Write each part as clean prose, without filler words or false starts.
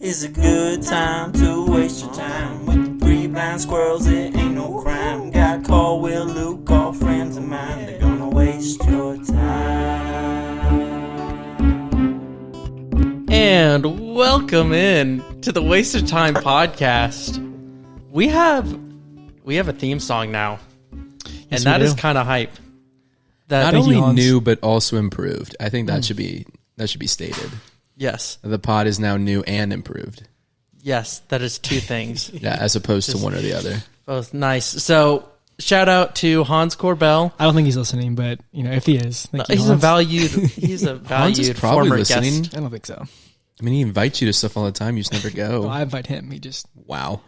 It's a good time to waste your time with the three blind squirrels. It ain't no crime. Got Cole, Will, Luke, all friends of mine. They're gonna waste your time. And welcome in to the Waste of Time podcast. We have a theme song now, and that is kind of hype. Not only new but also improved. I think that should be stated. Yes. The pod is now new and improved. Yes, that is two things. Yeah, as opposed to one or the other. Both nice. So, shout out to Hans Corbell. I don't think he's listening, but if he is, thank you, he's Hans. he's a Hans is valued probably former listening. guest. I don't think so. I mean, he invites you to stuff all the time. You just never go. Well, I invite him. He just Wow,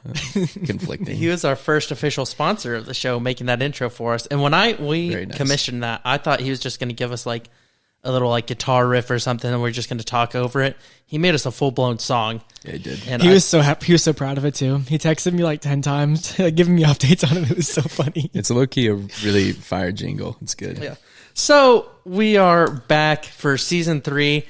conflicting. He was our first official sponsor of the show, making that intro for us. And when we commissioned that, I thought he was just going to give us like a little like guitar riff or something, and we're just going to talk over it. He made us a full blown song. Yeah, he did. And he was so happy. He was so proud of it too. He texted me like 10 times, giving me updates on it. It was so funny. It's a low key a really fire jingle. It's good. Yeah. So we are back for season 3.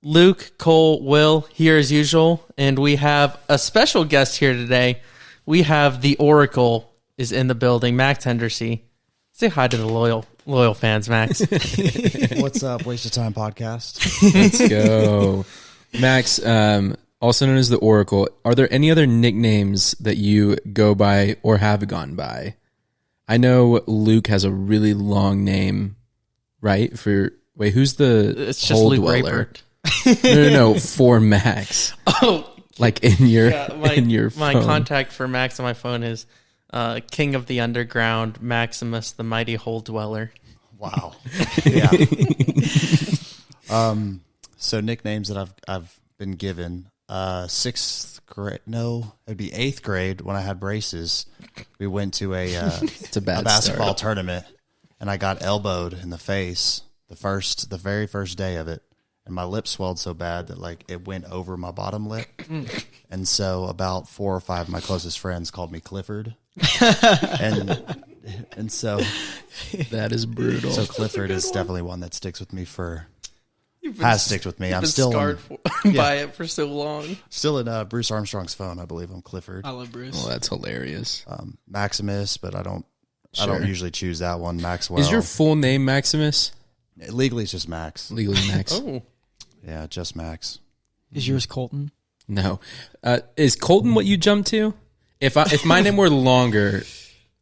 Luke, Cole, Will here as usual, and we have a special guest here today. We have the Oracle is in the building, Max Hendrycy. Say hi to the loyal fans, Max. What's up, Waste of Time podcast? Let's go. Max, also known as the Oracle, are there any other nicknames that you go by or have gone by? I know Luke has a really long name, right? Who's the It's just hole Luke dweller? Raypert. No, for Max. Oh, Like in your my phone. contact for Max on my phone is King of the Underground, Maximus, the Mighty Hole Dweller. Wow. Yeah. So nicknames that I've been given. 6th grade. No, it'd be 8th grade when I had braces. We went to a basketball tournament, and I got elbowed in the face the very first day of it. And my lip swelled so bad that like it went over my bottom lip. And so about 4 or 5 of my closest friends called me Clifford. and so That is brutal. So Clifford is definitely one that sticks with me has sticked with me. I'm been still scarred by it for so long. Still in Bruce Armstrong's phone, I believe I'm Clifford. I love Bruce. Well, that's hilarious. Maximus, but I don't usually choose that one. Maxwell. Is your full name Maximus? Legally it's just Max. Legally Max. Oh. Yeah, just Max. Is yours Colton? No. Is Colton what you jumped to? If my name were longer,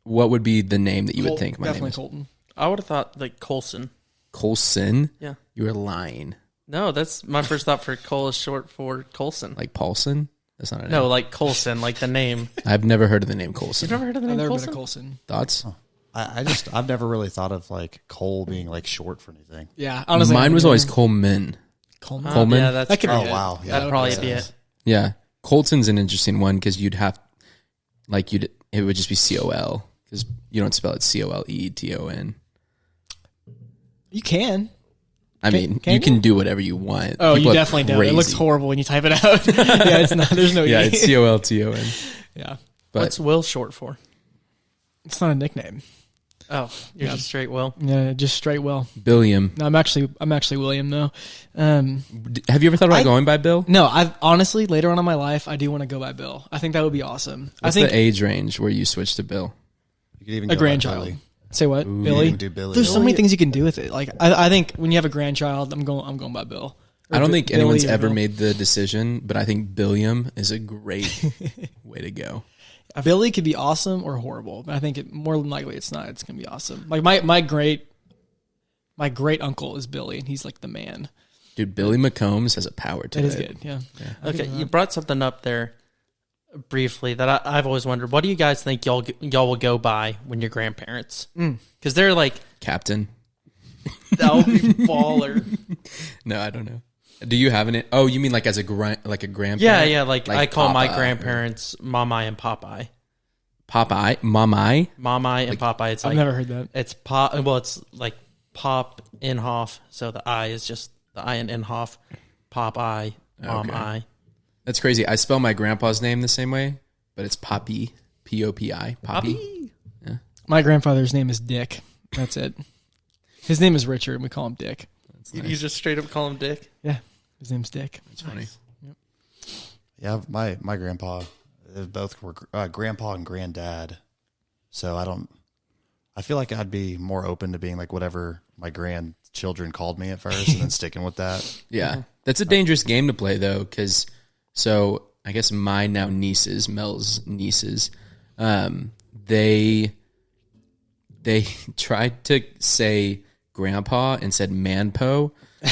what would be the name that you would think my name Definitely is? Colton. I would have thought like Colson. Colson? Yeah. You were lying. No, that's my first thought for Cole is short for Colson. Like Paulson? That's not a name. No, like Colson, like the name. I've never heard of the name Colson. You've never heard of the I've name never Colson? been a Colson. Thoughts? I've never really thought of like Cole being like short for anything. Yeah, honestly, Mine was always Coleman. Coleman. Coleman? Yeah, that's That could be Oh it. wow. Yeah. that'd probably makes be sense. it. Yeah. Colton's an interesting one because it would just be C-O-L because you don't spell it C-O-L-E-T-O-N. You can. I mean, can you you? can do whatever you want. Oh, People you are definitely don't. It looks crazy. horrible when you type it out. Yeah, it's not. There's no Yeah, E. it's C-O-L-T-O-N. Yeah, But What's Will short for? it's not a nickname. Oh, you're just straight Will. Yeah, just straight Will. Billiam. No, I'm actually William though. Have you ever thought about going by Bill? No, I've honestly later on in my life I do want to go by Bill. I think that would be awesome. What's I think the age range where you switch to Bill? You could even a go by grandchild. Billy. Say what? You Billy. can do Billy. There's so many things you can do with it. Like I think when you have a grandchild, I'm going by Bill. Or I don't think Billy anyone's or ever Bill. made the decision, but I think Billiam is a great way to go. Billy could be awesome or horrible, but I think more than likely it's not. It's gonna be awesome. Like my great uncle is Billy, and he's like the man. Dude, Billy McCombs has a power to That it. is good. Yeah. Okay, you brought something up there briefly that I've always wondered. What do you guys think y'all will go by when you're grandparents? Because they're like, Captain. that would be baller. No, I don't know. Do you have an? Oh, you mean like as a grandparent? Yeah. Like I call my Papa grandparents Mamai and Popeye. Popeye, Mamai. Mamai and Popeye. It's like I've never heard that. it's pop. Well, it's like Pop Inhofe. So the I is just the I in Inhofe. Popeye, Mamai. That's crazy. I spell my grandpa's name the same way, but it's Poppy, P-O-P-I, Poppy. Poppy. My grandfather's name is Dick. That's it. His name is Richard, and we call him Dick. You just straight up call him Dick. Yeah, his name's Dick. That's funny. Yep. Yeah, my grandpa, they both were grandpa and granddad. So I feel like I'd be more open to being like whatever my grandchildren called me at first and then sticking with that. Yeah. That's a dangerous game to play though, because I guess my now nieces, Mel's nieces, they tried to say grandpa and said manpo.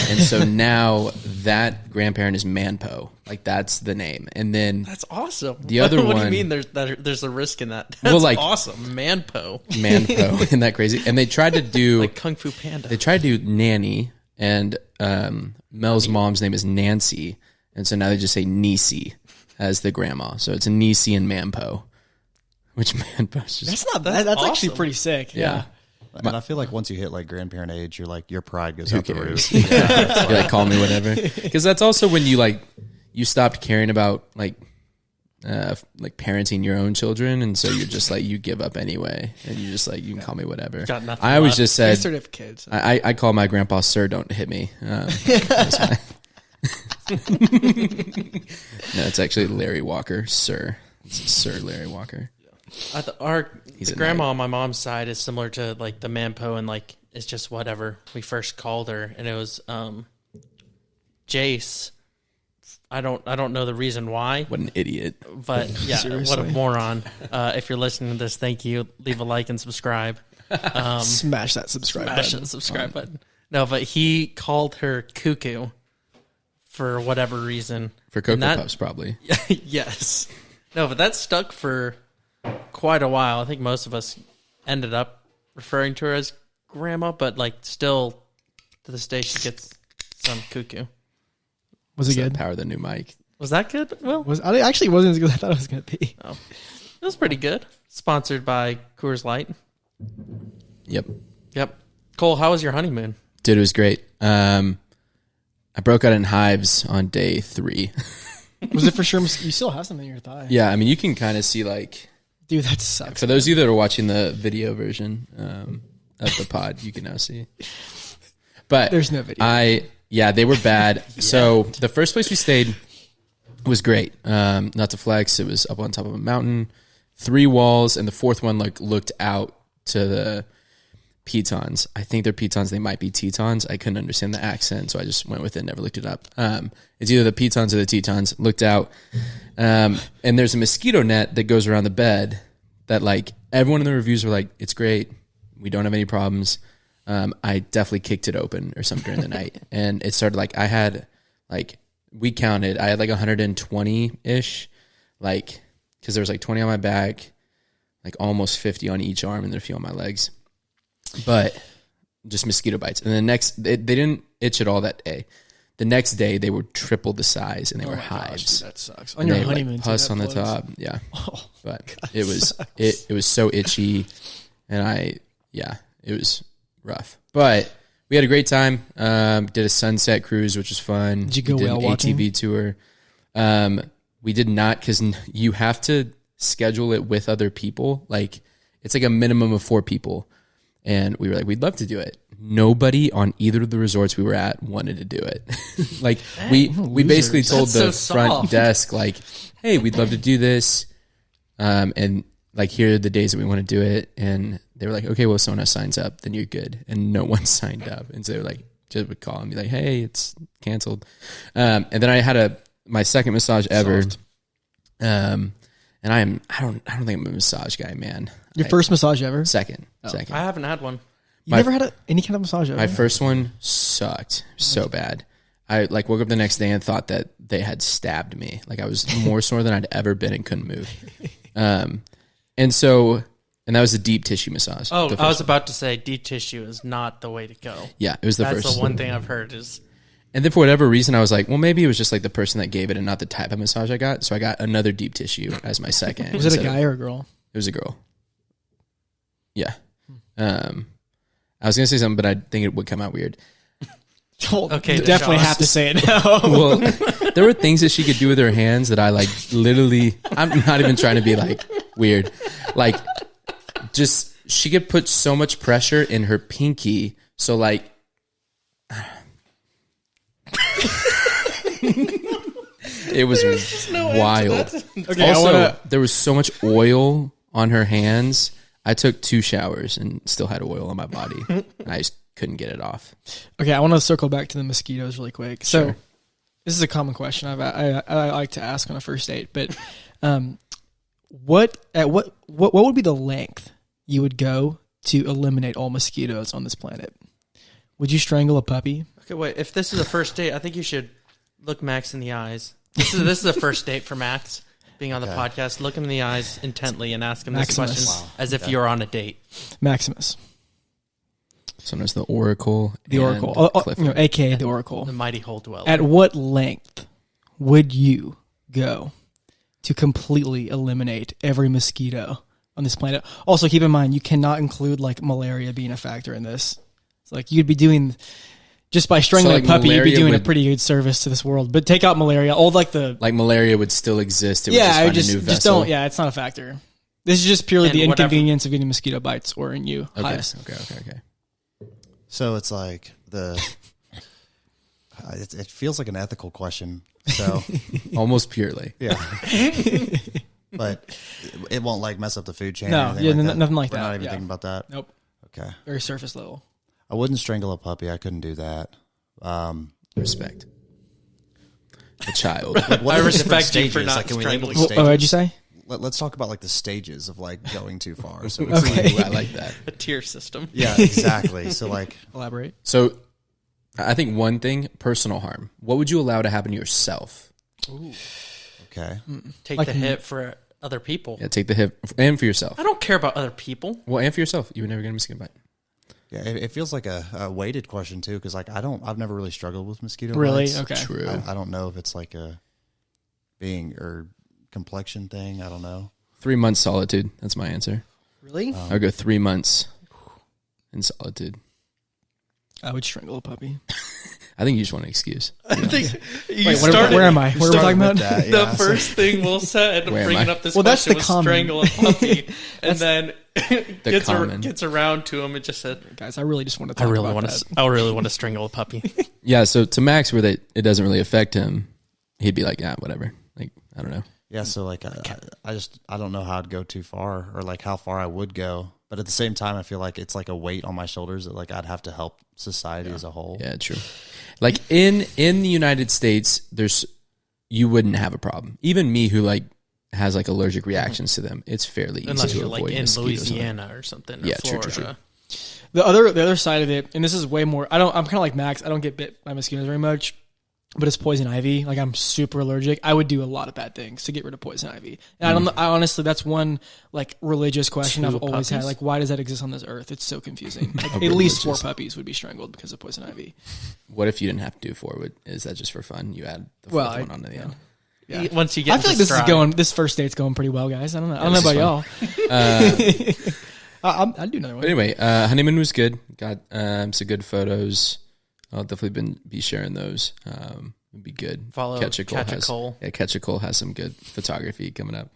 And so now that grandparent is Manpo. Like that's the name. And then That's awesome. The other what one, do you mean there's a risk in that? That's awesome. Manpo. Isn't that crazy? And they tried to do Like Kung Fu Panda. They tried to do nanny, and Mel's mom's name is Nancy. And so now they just say Niecy as the grandma. So it's Niecy and Manpo. Which Manpo's just That's not bad. That's awesome. actually pretty sick. Yeah. And I feel like once you hit like grandparent age, you're like, your pride goes out the roof. Yeah, you're like, call me whatever. Because that's also when you stopped caring about like parenting your own children, and so you're just like, you give up anyway, and you're just like, you can call me whatever. Got nothing I always left. just said, Sort of kids. I call my grandpa sir, don't hit me. No, it's actually Larry Walker, sir. It's Sir Larry Walker. The grandma on my mom's side is similar to like the Manpo, and like it's just whatever we first called her, and it was Jace. I don't know the reason why. What an idiot! But yeah, what a moron. If you're listening to this, thank you. Leave a like and subscribe. Smash that subscribe button. No, but he called her Cuckoo for whatever reason. For Cocoa Puffs, probably. Yes. No, but that stuck for quite a while. I think most of us ended up referring to her as grandma, but like still to this day she gets some cuckoo. Was it good? Power of the new mic. Was that good? Well, I actually wasn't as good as I thought it was going to be. oh, it was pretty good. Sponsored by Coors Light. Yep. Cole, how was your honeymoon? Dude, it was great. I broke out in hives on day 3. Was it for sure? You still have something in your thigh. Yeah, I mean, you can kind of see like... Dude, that sucks. For those of you that are watching the video version of the pod, you can now see. But there's no video. Yeah, they were bad. Yeah. So the first place we stayed was great. Not to flex, it was up on top of a mountain, 3 walls, and the 4th one like looked out to the pitons. I think they're pitons. They might be tetons. I couldn't understand the accent, so I just went with it. Never looked it up. It's either the pitons or the tetons. Looked out, and there's a mosquito net that goes around the bed. That like everyone in the reviews were like, it's great. We don't have any problems. I definitely kicked it open or something during the night, and it started like I had like we counted. I had like 120 ish, like because there was like 20 on my back, like almost 50 on each arm, and then a few on my legs. But just mosquito bites. And they didn't itch at all that day. The next day they were triple the size, and they were hives. Gosh, dude, that sucks. On your honeymoon, like, pus on the top. Yeah. Oh, but God, it was so itchy, and it was rough. But we had a great time. Did a sunset cruise, which was fun. Did you go whale watching? ATV tour. We did not, because you have to schedule it with other people. Like it's like a minimum of 4 people. And we were like, we'd love to do it. Nobody on either of the resorts we were at wanted to do it. Like we basically told the front desk, like, hey, we'd love to do this. And like, here are the days that we want to do it. And they were like, okay, well, if someone else signs up, then you're good. And no one signed up. And so they were like, just would call and be like, hey, it's canceled. And then I had my second massage ever. And I don't think I'm a massage guy, man. Your first massage ever? Second. I haven't had one. You never had any kind of massage ever? My first one sucked so bad. I like woke up the next day and thought that they had stabbed me. Like I was more sore than I'd ever been and couldn't move. And that was a deep tissue massage. Oh, I was about to say deep tissue is not the way to go. Yeah, it was the first. That's the one thing I've heard is. And then for whatever reason, I was like, well, maybe it was just like the person that gave it and not the type of massage I got. So I got another deep tissue as my second. Was it a guy or a girl? It was a girl. Yeah. I was going to say something, but I think it would come out weird. Okay, you definitely have to say it now. Well, there were things that she could do with her hands that I like literally, I'm not even trying to be like weird. Like just, she could put so much pressure in her pinky. So like, It was wild. Okay, Also, there was so much oil on her hands. I took 2 showers and still had oil on my body. I just couldn't get it off. Okay, I want to circle back to the mosquitoes really quick. So, Sure. this is a common question I like to ask on a first date, but what would be the length you would go to eliminate all mosquitoes on this planet? Would you strangle a puppy? Okay, wait. If this is a first date, I think you should look Max in the eyes. This is a first date for Max being on the podcast. Look him in the eyes intently and ask him this Maximus. question as if you're on a date. Maximus, Sometimes the Oracle. the and Oracle, Clifford. aka the Oracle. The mighty hole dweller. At what length would you go to completely eliminate every mosquito on this planet? Also, keep in mind, you cannot include like malaria being a factor in this. It's like you'd be doing, just by strangling like a puppy, you'd be malaria doing a would- pretty good service to this world. But take out malaria, all like the, Like malaria would still exist. It would yeah, just I find a new just vessel. don't, yeah, it's not a factor. This is just purely And the whatever- inconvenience of getting mosquito bites or in you. Okay. hives. Okay. So it's like it feels like an ethical question. So Almost purely. yeah, but it won't like mess up the food chain. No, or anything yeah, like that. nothing like We're that, not even yeah. thinking about that. Nope. Okay, Very surface level. I wouldn't strangle a puppy. I couldn't do that. Respect. A child. What I are the different respect you for stages? not Like, can we label strangling. the What stages? what'd you say? Let's talk about like the stages of like going too far. So Okay. I like that. A tier system. yeah, exactly. So like Elaborate. So I think one thing, personal harm. What would you allow to happen to yourself? okay, Take Like the hit for other people. Yeah, take the hit and for yourself. I don't care about other people. Well, and for yourself. You would never get a mosquito bite. yeah, it feels like a weighted question too, because like I've never really struggled with mosquito Really? bites. Okay. True. I don't know if it's like a being or complexion thing. I don't know. 3 months solitude. That's my answer. Really? I'll go 3 months in solitude. I would strangle a puppy. I think you just want an excuse. I think you Wait, started, where am I? Where are we talking about? That, The yeah. first thing Will said Where am bringing I? up this Well, that's question the was common. strangle a puppy, and then common. gets around to him and just said, Guys, I really just want to "I talk really about want that. to. I really want to strangle a puppy." Yeah, so to Max, where it doesn't really affect him, he'd be like, yeah, whatever. Like, I don't know. Yeah, so like I don't know how I'd go too far or like how far I would go, but at the same time I feel like it's like a weight on my shoulders that like I'd have to help society as a whole. Yeah, true. Like in the United States, you wouldn't have a problem. Even me, who like has like allergic reactions to them, it's fairly easy Unless to you're avoid like in mosquitoes. Louisiana or something. Or Yeah, true, Florida. true. The other side of it, and this is way more. I'm kind of like Max. I don't get bit by mosquitoes very much, but it's poison ivy. Like I'm super allergic. I would do a lot of bad things to get rid of poison ivy. And I don't. I honestly, that's one like religious question 2 I've always had. puppies? Like, why does that exist on this earth? It's so confusing. Like, A at least 4 religious- puppies would be strangled because of poison ivy. What if you didn't have to do 4? Is that just for fun? You add the 4th Well, one onto the end. Yeah. Once you get, I feel like into stride. this first date's going pretty well, guys. I don't know. I don't know this about is y'all. I'd do another one. But anyway, honeymoon was good. Got some good photos. I'll definitely be sharing those. It'd be good. Follow Catch a Cole. Yeah, Catch a Cole has some good photography coming up.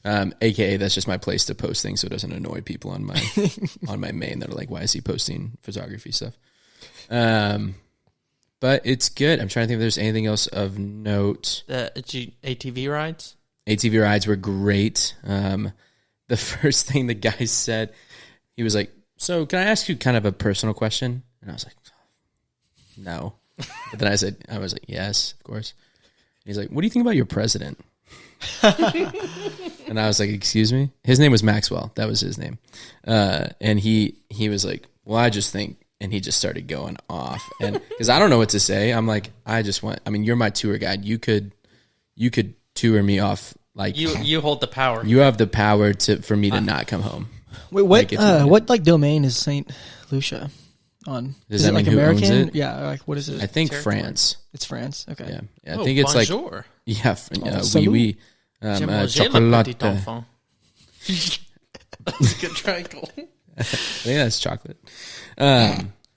AKA that's just my place to post things so it doesn't annoy people on my on my main that are like, why is he posting photography stuff? But it's good. I'm trying to think if there's anything else of note. The ATV rides. ATV rides were great. The first thing the guy said, he was like, so can I ask you kind of a personal question? And I was like, no. But then I was like, yes, of course. He's like, what do you think about your president? And I was like, excuse me? His name was Maxwell. That was his name. And he was like, well, I just think, and he just started going off. And because I don't know what to say. I'm like, you're my tour guide. You could tour me off. Like You hold the power. you have the power for me to not come home. Wait, Like, if you- what like domain is Saint Lucia on? Does is that it like mean who owns American? it? Yeah, like what is it? I think Territory. France. It's France. Okay. Yeah. I think it's like, bonjour. yeah, salut. oui. J'aime manger le Chocolat. petit enfant. That's a good triangle. I think that's chocolate.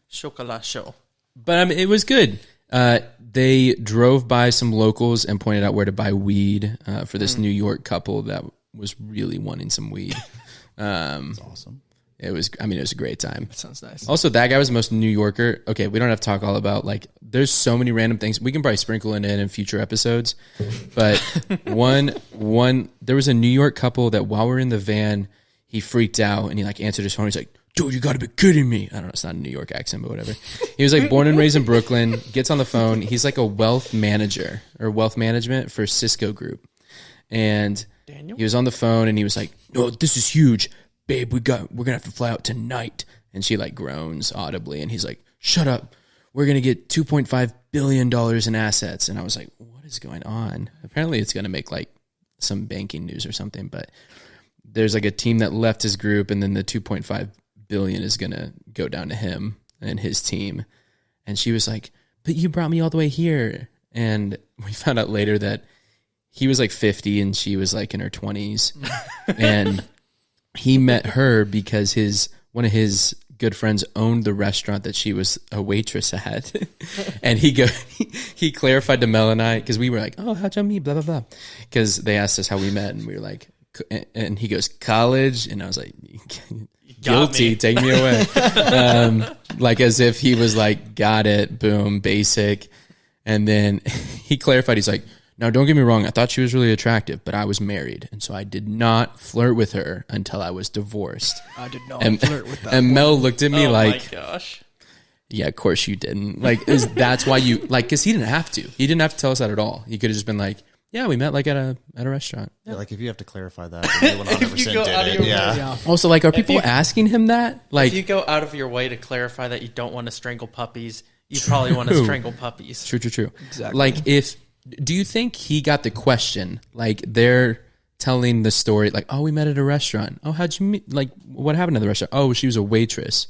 Chocolat show. But it was good. They drove by some locals and pointed out where to buy weed for this New York couple that was really wanting some weed. That's awesome. It was a great time. That sounds nice. Also, that guy was the most New Yorker. Okay, we don't have to talk all about, like, there's so many random things. We can probably sprinkle it in future episodes. But there was a New York couple that while we were in the van, he freaked out and he, like, answered his phone. He's like, dude, you gotta be kidding me. I don't know, it's not a New York accent, but whatever. He was, like, born and raised in Brooklyn, gets on the phone. He's, like, a wealth manager or wealth management for Cisco Group. And Daniel? he was on the phone and he was like, no, this is huge. Babe, we're gonna have to fly out tonight. And she like groans audibly, and he's like, shut up. We're gonna get $2.5 billion in assets. And I was like, what is going on? Apparently it's gonna make like some banking news or something, but there's like a team that left his group, and then the 2.5 billion is gonna go down to him and his team. And she was like, but you brought me all the way here. And we found out later that he was like 50 and she was like in her 20s. And he met her because one of his good friends owned the restaurant that she was a waitress at. And he clarified to Mel and I, because we were like, oh, how'd y'all meet? Blah, blah, blah. Because they asked us how we met, and we were like, and he goes, college. And I was like, guilty, take me away. Like as if he was like, got it, boom, basic. And then he clarified, he's like, now, don't get me wrong. I thought she was really attractive, but I was married, and so I did not flirt with her until I was divorced. I did not flirt with that. And Mel looked at me like, "Oh my gosh, yeah, of course you didn't." Like, that's why you like? Because he didn't have to. He didn't have to tell us that at all. He could have just been like, "Yeah, we met like at a restaurant." Yeah, like if you have to clarify that, then you 100% go out of did your it. Yeah. Yeah. Also, like, are people asking him that? Like, if you go out of your way to clarify that you don't want to strangle puppies, you probably want to strangle puppies." True. Exactly. Like, do you think he got the question? Like, they're telling the story, like, oh, we met at a restaurant. Oh, how'd you meet? Like, what happened at the restaurant? Oh, she was a waitress.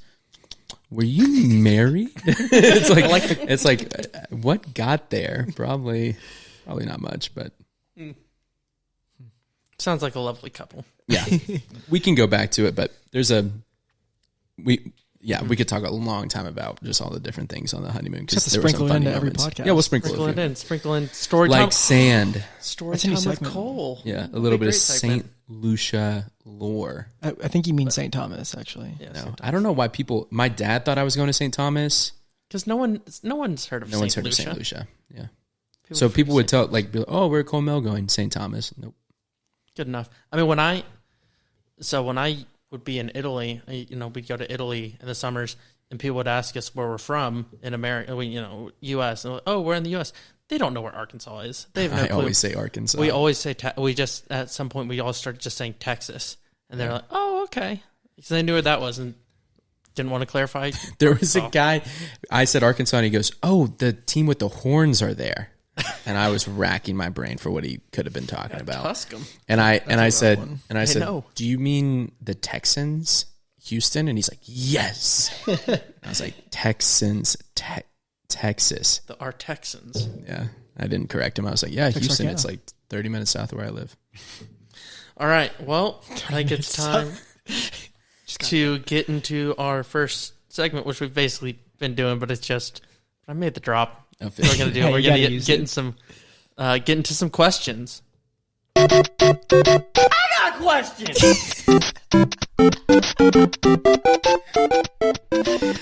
Were you married? it's like, what got there? Probably not much, but Sounds like a lovely couple. yeah, we can go back to it. But we could talk a long time about just all the different things on the honeymoon. Just have to there were some sprinkle it funny into every moments. podcast. Yeah, we'll sprinkle it. Sprinkle in story Like time. sand. Story That's a new time with segment. Cole. Yeah, a little bit of Great segment. St. Lucia lore. I think you mean St. Thomas, actually. Yeah, No, I don't know why people. My dad thought I was going to St. Thomas. because no one's heard of No St. one's heard Lucia. of St. Lucia. Yeah. So people would tell, like, be like, oh, where'd Cole Mel going? St. Thomas. Nope. Good enough. I mean, when I would be in Italy, we'd go to Italy in the summers, and people would ask us where we're from in America, U.S. And oh, we're in the U.S. They don't know where Arkansas is. They have no I clue. always say Arkansas. We always say we just at some point we all started just saying Texas, and they're like, oh, okay, so they knew where that was and didn't want to clarify. There was a guy. I said Arkansas, and he goes, "Oh, the team with the horns are there." And I was racking my brain for what he could have been talking about. Tusk 'em. And I said, one. know. "Do you mean the Texans, Houston?" And he's like, "Yes." I was like, "Texans, Texas." Our Texans. Yeah, I didn't correct him. I was like, "Yeah, Houston. Texarkana. It's like 30 minutes south of where I live." All right. Well, I think it's time to get into our first segment, which we've basically been doing, but it's just I made the drop. Oh, We're gonna do. Hey, We're you gonna gotta use get into some questions. I got a question.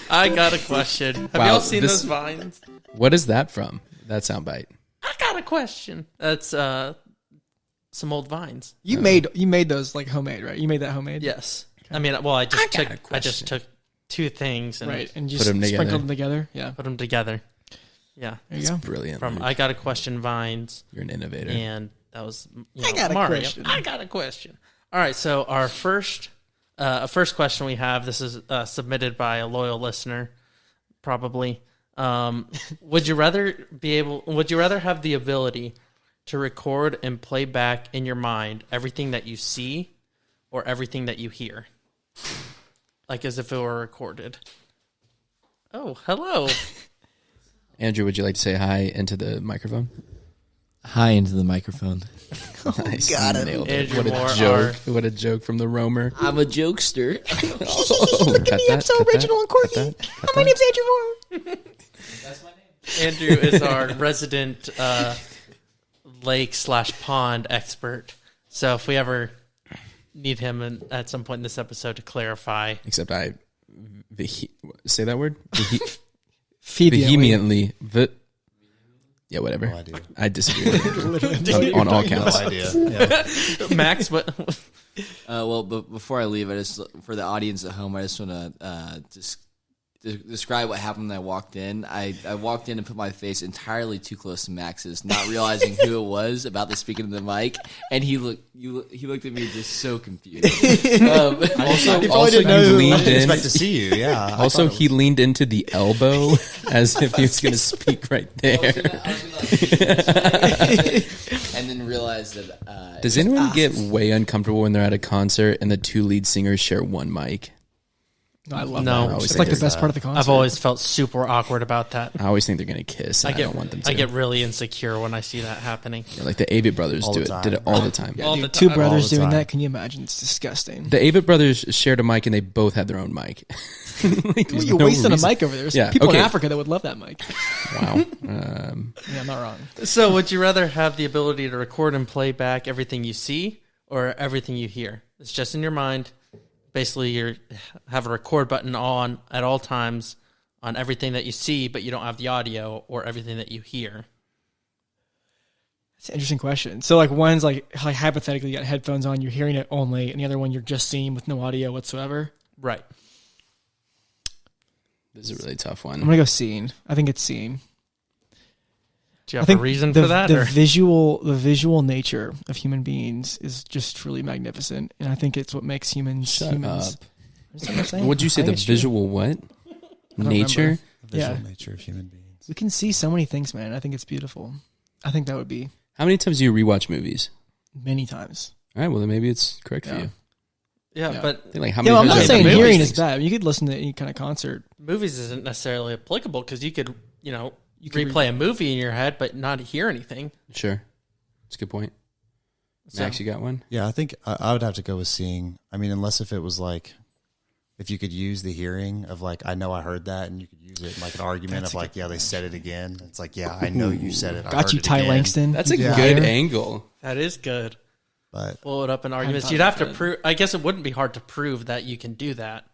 I got a question. Have Wow, y'all seen this- those vines? What is that from? That soundbite. I got a question. That's some old vines. You made those like homemade, right? You made that homemade? Yes. I mean, well, I just got a took question. two things and Right. And Put just 'em together. sprinkled them together. Yeah. put them together. Yeah. There you go. Brilliant. From Luke. I got a question vines. You're an innovator. And that was got a Mario. question. I got a question. All right, so our first question we have. This is submitted by a loyal listener, probably. Would you rather have the ability to record and play back in your mind everything that you see or everything that you hear, like as if it were recorded? Oh, hello. Andrew, would you like to say hi into the microphone? Hi into the microphone. Nice. got it. Nailed Andrew What a Moore, joke. What a joke from the roamer. I'm a jokester. Oh, cut that, I'm so cut original that, and quirky. cut that, cut My that. name's Andrew Moore. Andrew is our resident lake/pond expert. So if we ever need him at some point in this episode to clarify. Except I say that word Vehemently. yeah, whatever. No idea. I disagree on all counts. No idea. Yeah. Max, what? Well, but before I leave, I just for the audience at home, I just want to describe what happened when I walked in. I walked in and put my face entirely too close to Max's, not realizing who it was about to speak into the mic, and he looked at me just so confused. Also, He leaned in. Expect to see you. Yeah. Also, he leaned into the elbow as if he was going to speak right there. And then realized that. Does anyone get way uncomfortable when they're at a concert and the two lead singers share one mic? No, I love No. that. It's I like the always best think part of the concert. I've always felt super awkward about that. I always think they're going to kiss. And I don't want them to. I get really insecure when I see that happening. Like the Avett brothers All do the it. time. Did it all the time. All the Two time. brothers All the doing time. that. Can you imagine? It's disgusting. The Avett brothers shared a mic and they both had their own mic. Like, there's You're no wasting reason. a mic over there. There's Yeah, people okay. in Africa that would love that mic. Wow. Yeah, I'm not wrong. So, would you rather have the ability to record and play back everything you see or everything you hear? It's just in your mind. Basically, you have a record button on at all times on everything that you see, but you don't have the audio, or everything that you hear. It's an interesting question. So, like, one's like hypothetically, you got headphones on, you're hearing it only, and the other one you're just seeing with no audio whatsoever. Right. This is a really tough I'm one. gonna go seeing. I think it's seeing. Do you I have a think reason the, for that? The or? visual nature of human beings is just truly magnificent, and I think it's what makes humans Shut humans. up. That's what I'm saying. What'd you say? I The think it's true. visual what? don't Nature? remember. The visual Yeah. nature of human beings. We can see so many things, man. I think it's beautiful. I think that would be How many times do you rewatch movies? many times. All right, well, then maybe it's correct for Yeah. you. Yeah, Yeah. but I think, like, how Yeah, many well, I'm times not have saying you watched hearing these is bad. You could listen to any kind of concert. movies isn't necessarily applicable because you could, You could replay a movie in your head but not hear anything. things? Sure. That's a good point. So, Max, you got one? Yeah, I think I would have to go with seeing. I mean, unless if it was like, if you could use the hearing of like, I know I heard that, and you could use it in like an argument of like, yeah, they said it again. It's like, yeah, I know you said it. I Got heard you, it Ty again. Langston. That's a Yeah. good angle. that is good. But Pull it up in arguments. thought You'd have about to that. prove. I guess it wouldn't be hard to prove that you can do that.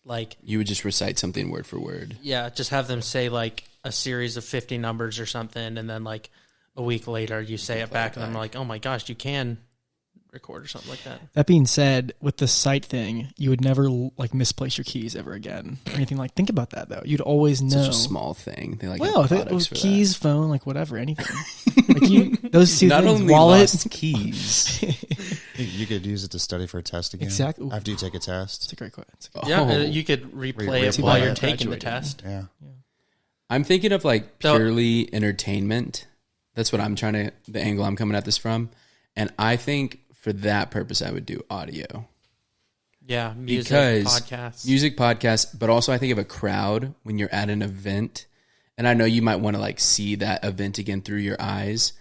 Like, You would just recite something word for word. yeah, just have them say like a series of 50 numbers or something, and then like a week later you say it back, and I'm like, oh my gosh, you can record or something like that. That being said, with the sight thing, you would never like misplace your keys ever again or anything. Like, think about that though. You'd always know. Such a small thing. They like Well, have if it products was for keys, phone, like whatever, anything. Like those two that. Not things, only wallet. lost keys. you could use it to study for a test again. Exactly. After you take a test. It's a great question. Yeah, Oh. you could replay it Replay while it. you're taking the Graduating. test. Yeah. I'm thinking of like So- purely entertainment. That's what I'm trying to, the angle I'm coming at this from. And I think for that purpose, I would do audio. Yeah, music, Because podcasts. music, podcasts, but also I think of a crowd when you're at an event. And I know you might want to like see that event again through your eyes.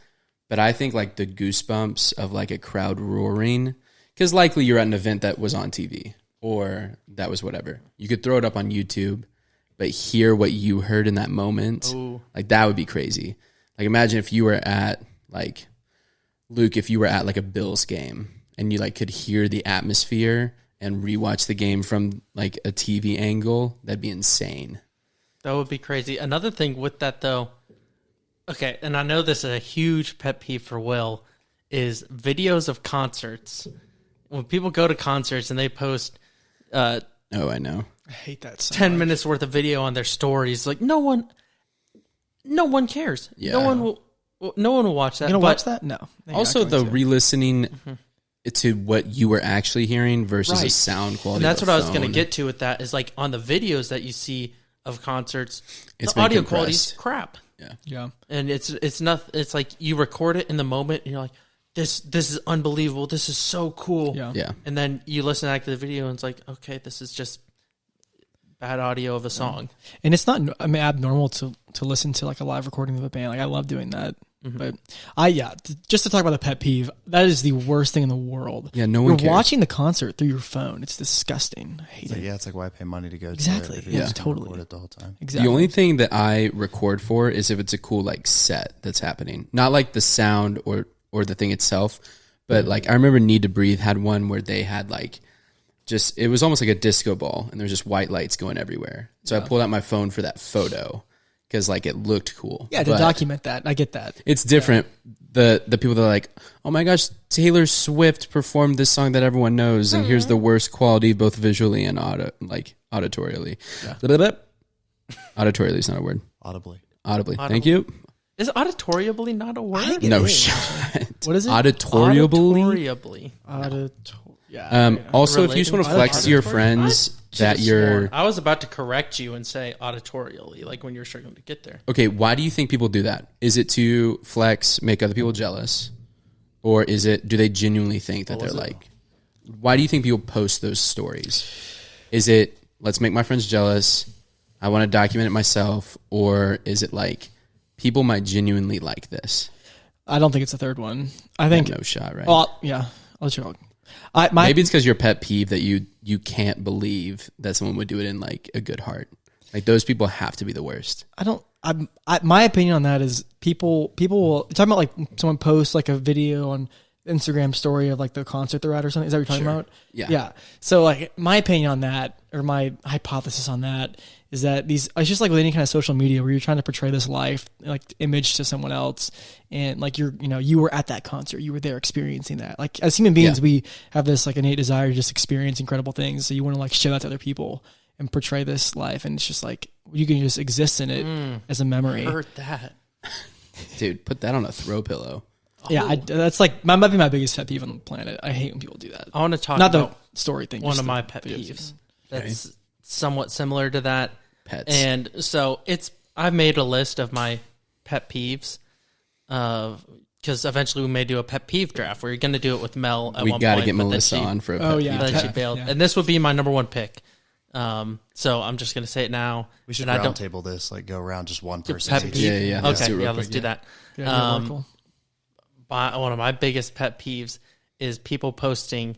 But I think like the goosebumps of like a crowd roaring, because likely you're at an event that was on TV or that was whatever. You could throw it up on YouTube, but hear what you heard in that moment. Ooh. Like that would be crazy. Like imagine if you were at like Luke, if you were at like a Bills game and you like could hear the atmosphere and rewatch the game from like a TV angle, that'd be insane. That would be crazy. Another thing with that, though, okay, and I know this is a huge pet peeve for Will, is videos of concerts. When people go to concerts and they post Oh, I know. I hate that. So 10 much. minutes worth of video on their stories, like no one cares. Yeah. No one will watch that. You gonna but watch that? No. You're Also, not the going to. re-listening to what you were actually hearing versus a Right. sound quality. And that's of what a I was going to phone. get to with that is like on the videos that you see of concerts, It's the been audio compressed. quality's crap. Yeah. And it's not. It's like you record it in the moment, and you're like, "This is unbelievable. This is so cool." Yeah. Yeah. And then you listen back to the video, and it's like, "Okay, this is just bad audio of a song." And it's not abnormal to listen to like a live recording of a band. Like I love doing that. Mm-hmm. But just to talk about the pet peeve, that is the worst thing in the world. Yeah, no one You're cares. watching the concert through your phone. It's disgusting. I hate It's like, it. yeah, it's like why pay money to go Exactly. to it if Yeah, you're just gonna totally. record it the whole time. Exactly. The only thing that I record for is if it's a cool like set that's happening, not like the sound or the thing itself, But like I remember Need to Breathe had one where they had like just it was almost like a disco ball, and there's just white lights going everywhere. So I pulled out my phone for that photo because like it looked cool. Yeah, to But document that. I get that. it's different. The people that are like, oh my gosh, Taylor Swift performed this song that everyone knows, and here's the worst quality both visually and auditorially. Auditorially is not a word. Audibly. Audibly. Thank you. Is auditorially not a word? No shot. What is it? Auditorially. Yeah. Also, if you just want to flex to your friends that you're I was about to correct you and say auditorially, like when you're struggling to get there. okay, why do you think people do that? Is it to flex, make other people jealous, or is it? Do they genuinely think that they're like? Why do you think people post those stories? Is it let's make my friends jealous? I want to document it myself, or is it like people might genuinely like this? I don't think it's the third one. I think No shot, right? Oh, yeah. I'll let you go. Maybe it's because your pet peeve that you can't believe that someone would do it in like a good heart. Like those people have to be the worst. My opinion on that is people will talking about like someone posts like a video on Instagram story of like the concert they're at or something. Is that what you're talking about? Yeah. Yeah. So like my opinion on that, or my hypothesis on that, is that it's just like with any kind of social media where you're trying to portray this life, like image to someone else. And like you were at that concert, you were there experiencing that. Like as human beings, we have this like innate desire to just experience incredible things. So you want to like show that to other people and portray this life. And it's just like, you can just exist in it as a memory. I heard that. Dude, put that on a throw pillow. Yeah. That's like, might be my biggest pet peeve on the planet. I hate when people do that. I want to talk Not about the story thing. one just of the my pet videos. peeves. That's somewhat similar to that. Pets. And so I've made a list of my pet peeves, because eventually we may do a pet peeve draft. We're going to do it with Mel at We one got point. to get but then Melissa on for a pet yeah. peeve. Then she bailed. Yeah. And this would be my number one pick. So I'm just going to say it now. We should And I round don't- table this, like go around just one person pet each. peeve? Yeah. Let's Okay, do it real yeah, quick. let's do that. Yeah, Oracle. One of my biggest pet peeves is people posting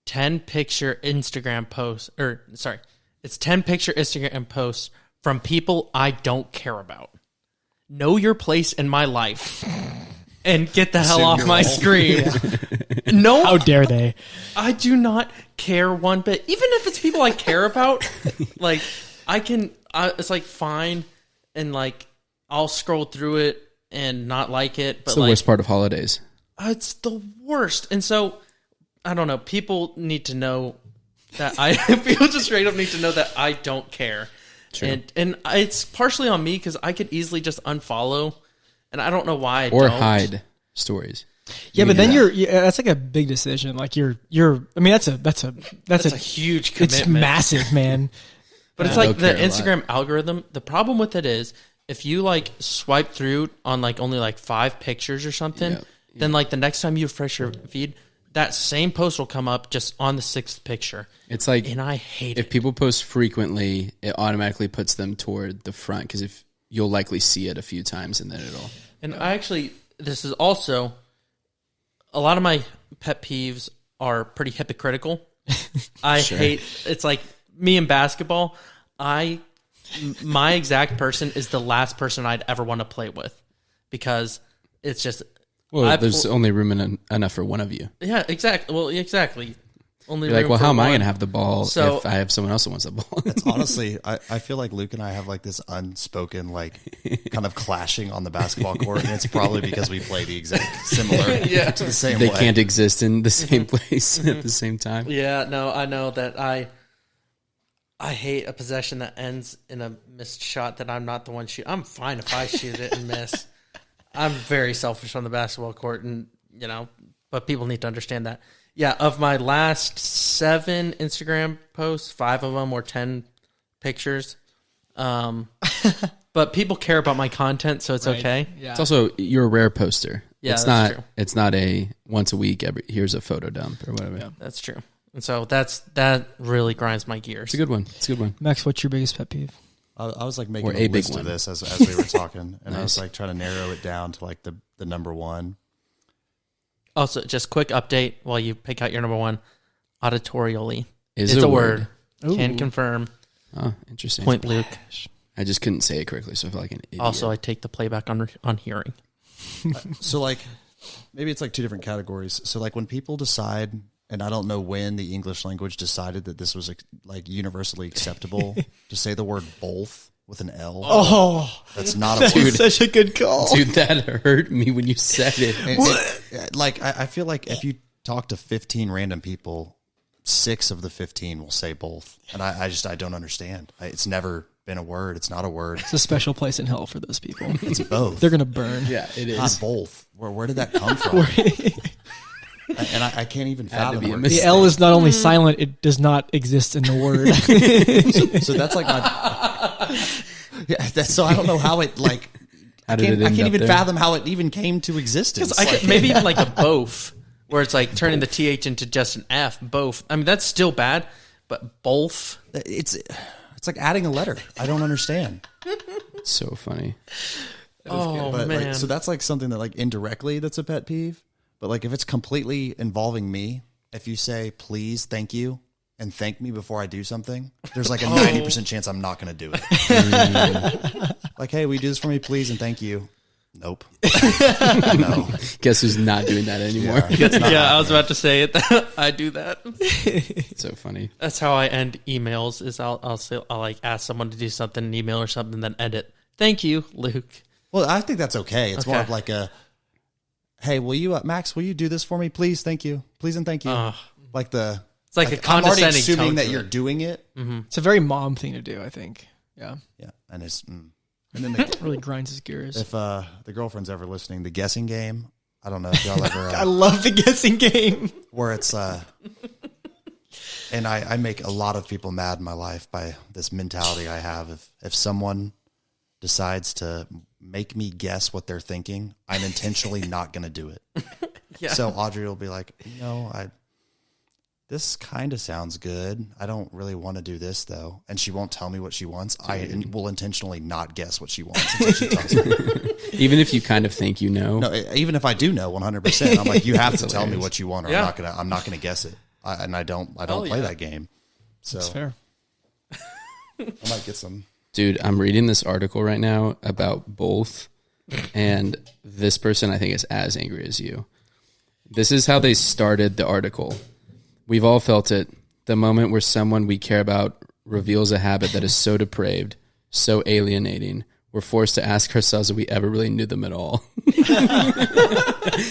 10 picture Instagram posts, it's 10 picture Instagram posts from people I don't care about. Know your place in my life and get the hell Assume off your my role. screen. No, How dare they? I do not care one bit. Even if it's people I care about, like it's like fine, and like I'll scroll through it and not like it. But It's the like, worst part of holidays. it's the worst. And so I don't know. People need to know that people just straight up need to know that I don't care. True. And it's partially on me because I could easily just unfollow, and I don't know why I Or don't. hide stories. Yeah, but then that's like a big decision. Like I mean, that's a That's a huge commitment. it's massive, man. But it's Yeah. like Don't the care a lot. Instagram algorithm. The problem with it is if you like swipe through on like only like 5 pictures or something, Yeah. then like the next time you refresh your feed, that same post will come up just on the 6th picture. It's like And I hate if it. people post frequently, it automatically puts them toward the front because if you'll likely see it a few times and then it'll. And I actually, this is also, a lot of my pet peeves are pretty hypocritical. I hate, it's like me in basketball, my exact person is the last person I'd ever want to play with because it's just, Well, there's only room enough for one of you. yeah, exactly. Well, exactly. Only You're like, room well, for how am I one. going to have the ball So- if I have someone else that wants the ball? Honestly, I feel like Luke and I have like this unspoken, like kind of clashing on the basketball court, and it's probably because we play the exact similar to the same They way. can't exist in the same place at the same time. Yeah, no, I know that I hate a possession that ends in a missed shot that I'm not the one shoot. I'm fine if I shoot it and miss. I'm very selfish on the basketball court, and but people need to understand that. Yeah, of my last 7 Instagram posts, 5 of them were 10 pictures. But people care about my content, so it's okay. Yeah. It's also you're a rare poster. Yeah, it's that's not. true. It's not a once a week. Here's a photo dump or whatever. Yeah. That's true. And so that really grinds my gears. It's a good one. It's a good one. Max, what's your biggest pet peeve? I was like making Or a a big list one. of this as we were talking, and I was Nice. like trying to narrow it down to like the number one. Also, just quick update while you pick out your number one. Auditorially. Is It's it a word. Ooh. Can confirm. Oh, interesting. Point Luke. I just couldn't say it correctly, so I feel like an idiot. Also, I take the playback on hearing. So like maybe it's like two different categories. So like when people decide, and I don't know when the English language decided that this was like universally acceptable to say the word both with an L. Oh, That's not a that's word. such a good call. Dude, that hurt me when you said it. Like I feel like if you talk to 15 random people, 6 of the 15 will say both, and I don't understand. It's never been a word. It's not a word. It's a special place in hell for those people. It's both. They're gonna burn. Yeah, it is. Not both. Where did that come from? And I can't even fathom be a where mistake. The L is not only silent; it does not exist in the word. so that's like my. Yeah, so I don't know how it like. How I did can't, it I end can't up even there? fathom how it even came to existence. Maybe even like a both, where it's like turning the TH into just an F. Both. I mean, that's still bad, but both. It's like adding a letter. I don't understand. It's so funny. Oh But man. like, so that's like something that like indirectly that's a pet peeve. But like if it's completely involving me, if you say please, thank you, and thank me before I do something, there's like a 90% chance I'm not going to do it. Like, hey, will you do this for me, please, and thank you? Nope. No. Guess who's not doing that anymore? Yeah, I was about to say it. I do that. It's so funny. That's how I end emails. Is I'll like ask someone to do something, an email or something, then edit. Thank you, Luke. Well, I think that's okay. It's more Okay. of like a, hey, will you, Max, will you do this for me, please, thank you, please, and thank you. Like the, It's like a I'm already condescending assuming tone that to you're it. doing it. It's a very mom thing to do, I think. Yeah, Yeah, and it's, and then the, really grinds his gears. if the girlfriend's ever listening, the guessing game. I don't know if y'all ever. I love the guessing game. Where it's and I make a lot of people mad in my life by this mentality I have. If someone decides to make me guess what they're thinking, I'm intentionally not going to do it. Yeah. So Audrey will be like, this kind of sounds good. I don't really want to do this though. And she won't tell me what she wants. I will intentionally not guess what she wants until she tells me. Even if you kind of think you know. No, even if I do know 100%, I'm like, you have to tell me hilarious. what you want, or Yeah. I'm not gonna guess it. I don't play that game. So That's fair. I might get some. Dude, I'm reading this article right now about both, and this person I think is as angry as you. This is how they started the article. We've all felt it. The moment where someone we care about reveals a habit that is so depraved, so alienating, we're forced to ask ourselves if we ever really knew them at all.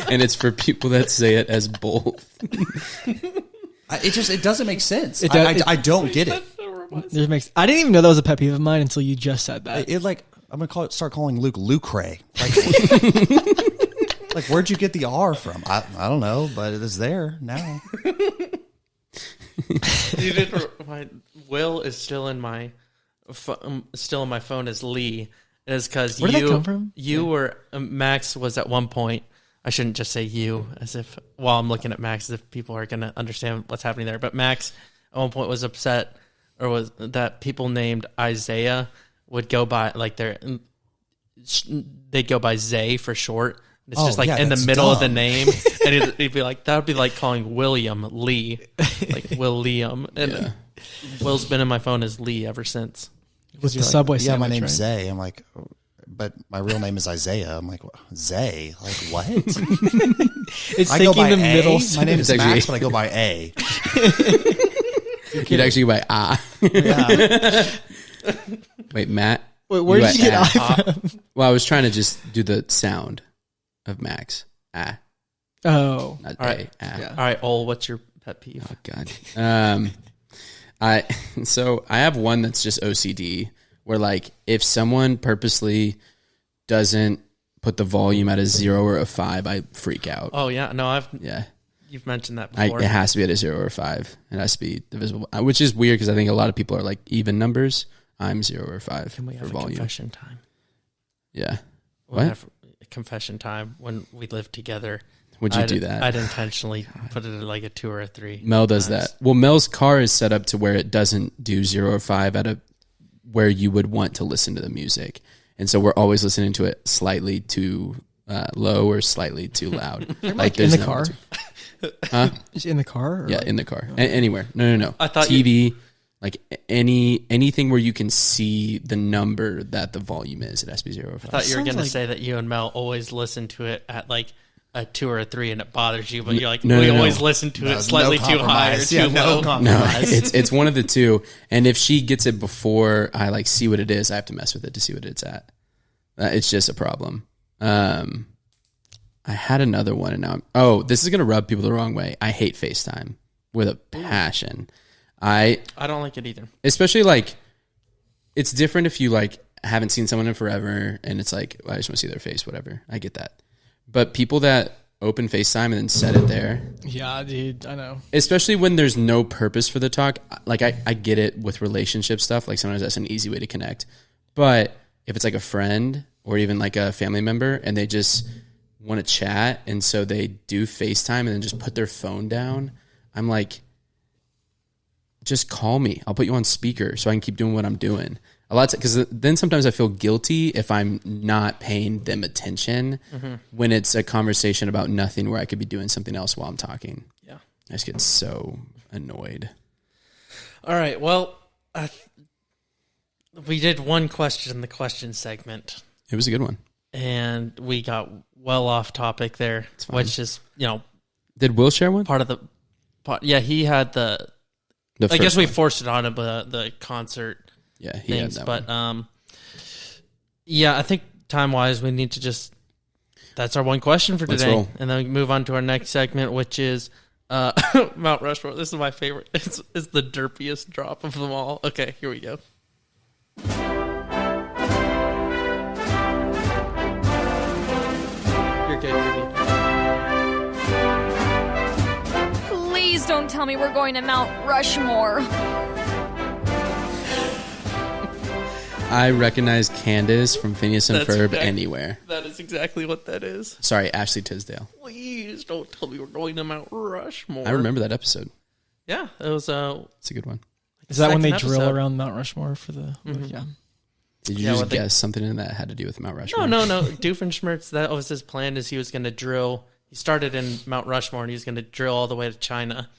And it's for people that say it as both. It doesn't make sense. does- I don't get it. I didn't even know that was a pet peeve of mine until you just said that. It like I'm gonna start calling Luke Lucre. Like, like where'd you get the R from? I don't know, but it is there now. You did. My Will is still in my phone as Lee. It is because Where did that come from? You were Max was at one point. I shouldn't just say you as if while I'm looking at Max, as if people are going to understand what's happening there. But Max at one point was upset, or was that people named Isaiah would go by like they'd go by Zay for short. It's just like in the that's middle of the dumb. name, and he'd be like, that would be like calling William Lee, like William. And Will's been in my phone as Lee ever since. It was the Subway Yeah, my sandwich, name's right? Zay. I'm like, but my real name is Isaiah. I'm like, Zay? Like what? It's I go taking by the A. middle. My name is It's actually- Max, but I go by A. You'd actually go by ah. Yeah. Wait, Matt? Wait, where did you get ah. I from? Well, I was trying to just do the sound of Max. Ah. Oh, Not All A. right. Ah. yeah. All right, Ol, what's your pet peeve? Oh God. I have one that's just OCD, where like if someone purposely doesn't put the volume at a 0 or a 5, I freak out. Oh yeah, no, Yeah. you've mentioned that before. It has to be at a 0 or a 5. It has to be divisible, which is weird because I think a lot of people are like even numbers. I'm 0 or 5 Can we for have a volume. confession time? Yeah. We'll What? have a confession time when we lived together. Would you do that? I'd intentionally put it at like a 2 or a 3. Mel does that. Well, Mel's car is set up to where it doesn't do 0 or 5 at a where you would want to listen to the music, and so we're always listening to it slightly too low or slightly too loud. Like in there's the no- car? Huh? Is it in the car? Or Yeah, like- in the car. Anywhere. No. I thought TV, like anything where you can see the number that the volume is. It has to be 0 or 5. I thought you were Sounds going to like- say that you and Mel always listen to it at like a 2 or a 3 and it bothers you, but you're like, No, we no, no. always listen to it slightly too high or too low. No, it's one of the two. And if she gets it before I like see what it is, I have to mess with it to see what it's at. It's just a problem. I had another one, and now this is gonna rub people the wrong way. I hate FaceTime with a passion. I don't like it either. Especially like, it's different if you like haven't seen someone in forever, and it's like, well, I just want to see their face, whatever. I get that. But people that open FaceTime and then set it there. Yeah, dude, I know. Especially when there's no purpose for the talk. Like, I get it with relationship stuff. Like, sometimes that's an easy way to connect. But if it's like a friend or even like a family member and they just want to chat, and so they do FaceTime and then just put their phone down, I'm like, just call me. I'll put you on speaker so I can keep doing what I'm doing. Because then sometimes I feel guilty if I'm not paying them attention when it's a conversation about nothing where I could be doing something else while I'm talking. Yeah. I just get so annoyed. All right. Well, we did one question in the question segment. It was a good one. And we got well off topic there, which is, Did Will share one? part of the... Yeah, he had the I guess we forced it on him, the concert things. Had that one. I think time-wise, we need to just... That's our one question for today. Roll. And then we move on to our next segment, which is Mount Rushmore. This is my favorite. It's the derpiest drop of them all. Okay, here we go. You're good, Ruby. Please don't tell me we're going to Mount Rushmore. I recognize Candace from Phineas and Ferb anywhere. That is exactly what that is. Sorry, Ashley Tisdale. Please don't tell me we're going to Mount Rushmore. I remember that episode. Yeah, it was... It's a good one. Is that when they episode. drill around Mount Rushmore for the... Yeah. Did you just guess something in that had to do with Mount Rushmore? No. Doofenshmirtz, that was his plan, is he was going to drill... He started in Mount Rushmore, and he was going to drill all the way to China.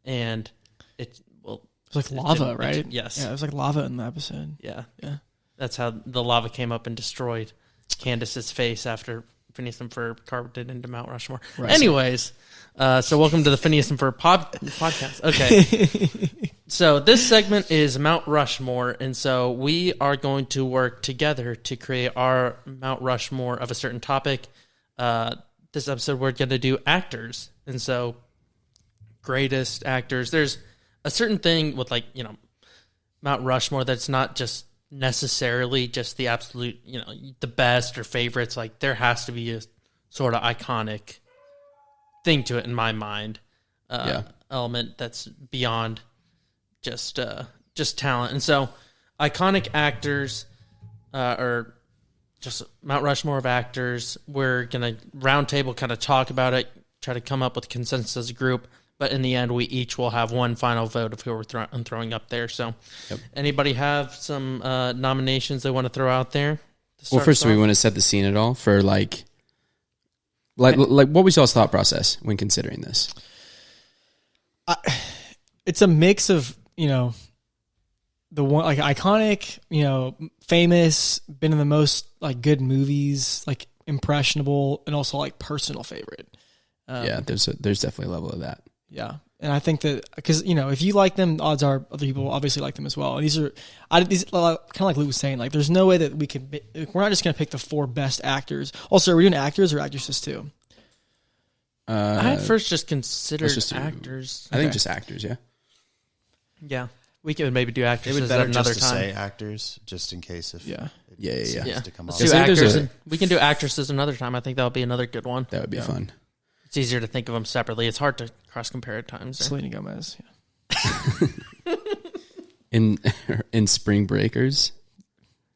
And it was like lava, right? Yes. Yeah, it was like lava in the episode. Yeah. Yeah. That's how the lava came up and destroyed Candace's face after Phineas and Ferb carved it into Mount Rushmore. Right. Anyways, so welcome to the Phineas and Ferb podcast. Okay. So this segment is Mount Rushmore, and so we are going to work together to create our Mount Rushmore of a certain topic. This episode, we're going to do actors, and so greatest actors. There's a certain thing with Mount Rushmore that's not just necessarily just the absolute, the best or favorites. Like, there has to be a sort of iconic thing to it in my mind. Element that's beyond just talent. And so iconic actors, or just Mount Rushmore of actors, we're going to round table kind of talk about it, try to come up with consensus as a group. But in the end, we each will have one final vote of who we're throwing up there. So, Anybody have some nominations they want to throw out there? Well, first, do we want to set the scene at all for like what was y'all's thought process when considering this? It's a mix of the one like iconic, famous, been in the most like good movies, like impressionable, and also like personal favorite. There's definitely a level of that. Yeah. And I think that because, if you like them, odds are other people obviously like them as well. And these kind of like Luke was saying, like, there's no way that we're not just going to pick the 4 best actors. Also, are we doing actors or actresses too? I at first just considered actors. I think just actors, yeah. Yeah. We could maybe do actors it would better another just time. To say actors, just in case if yeah. To come Let's off. do actors. We can do actresses another time. I think that would be another good one. That would be fun. It's easier to think of them separately. It's hard to cross-compare at times. Selena Gomez. Yeah. in Spring Breakers?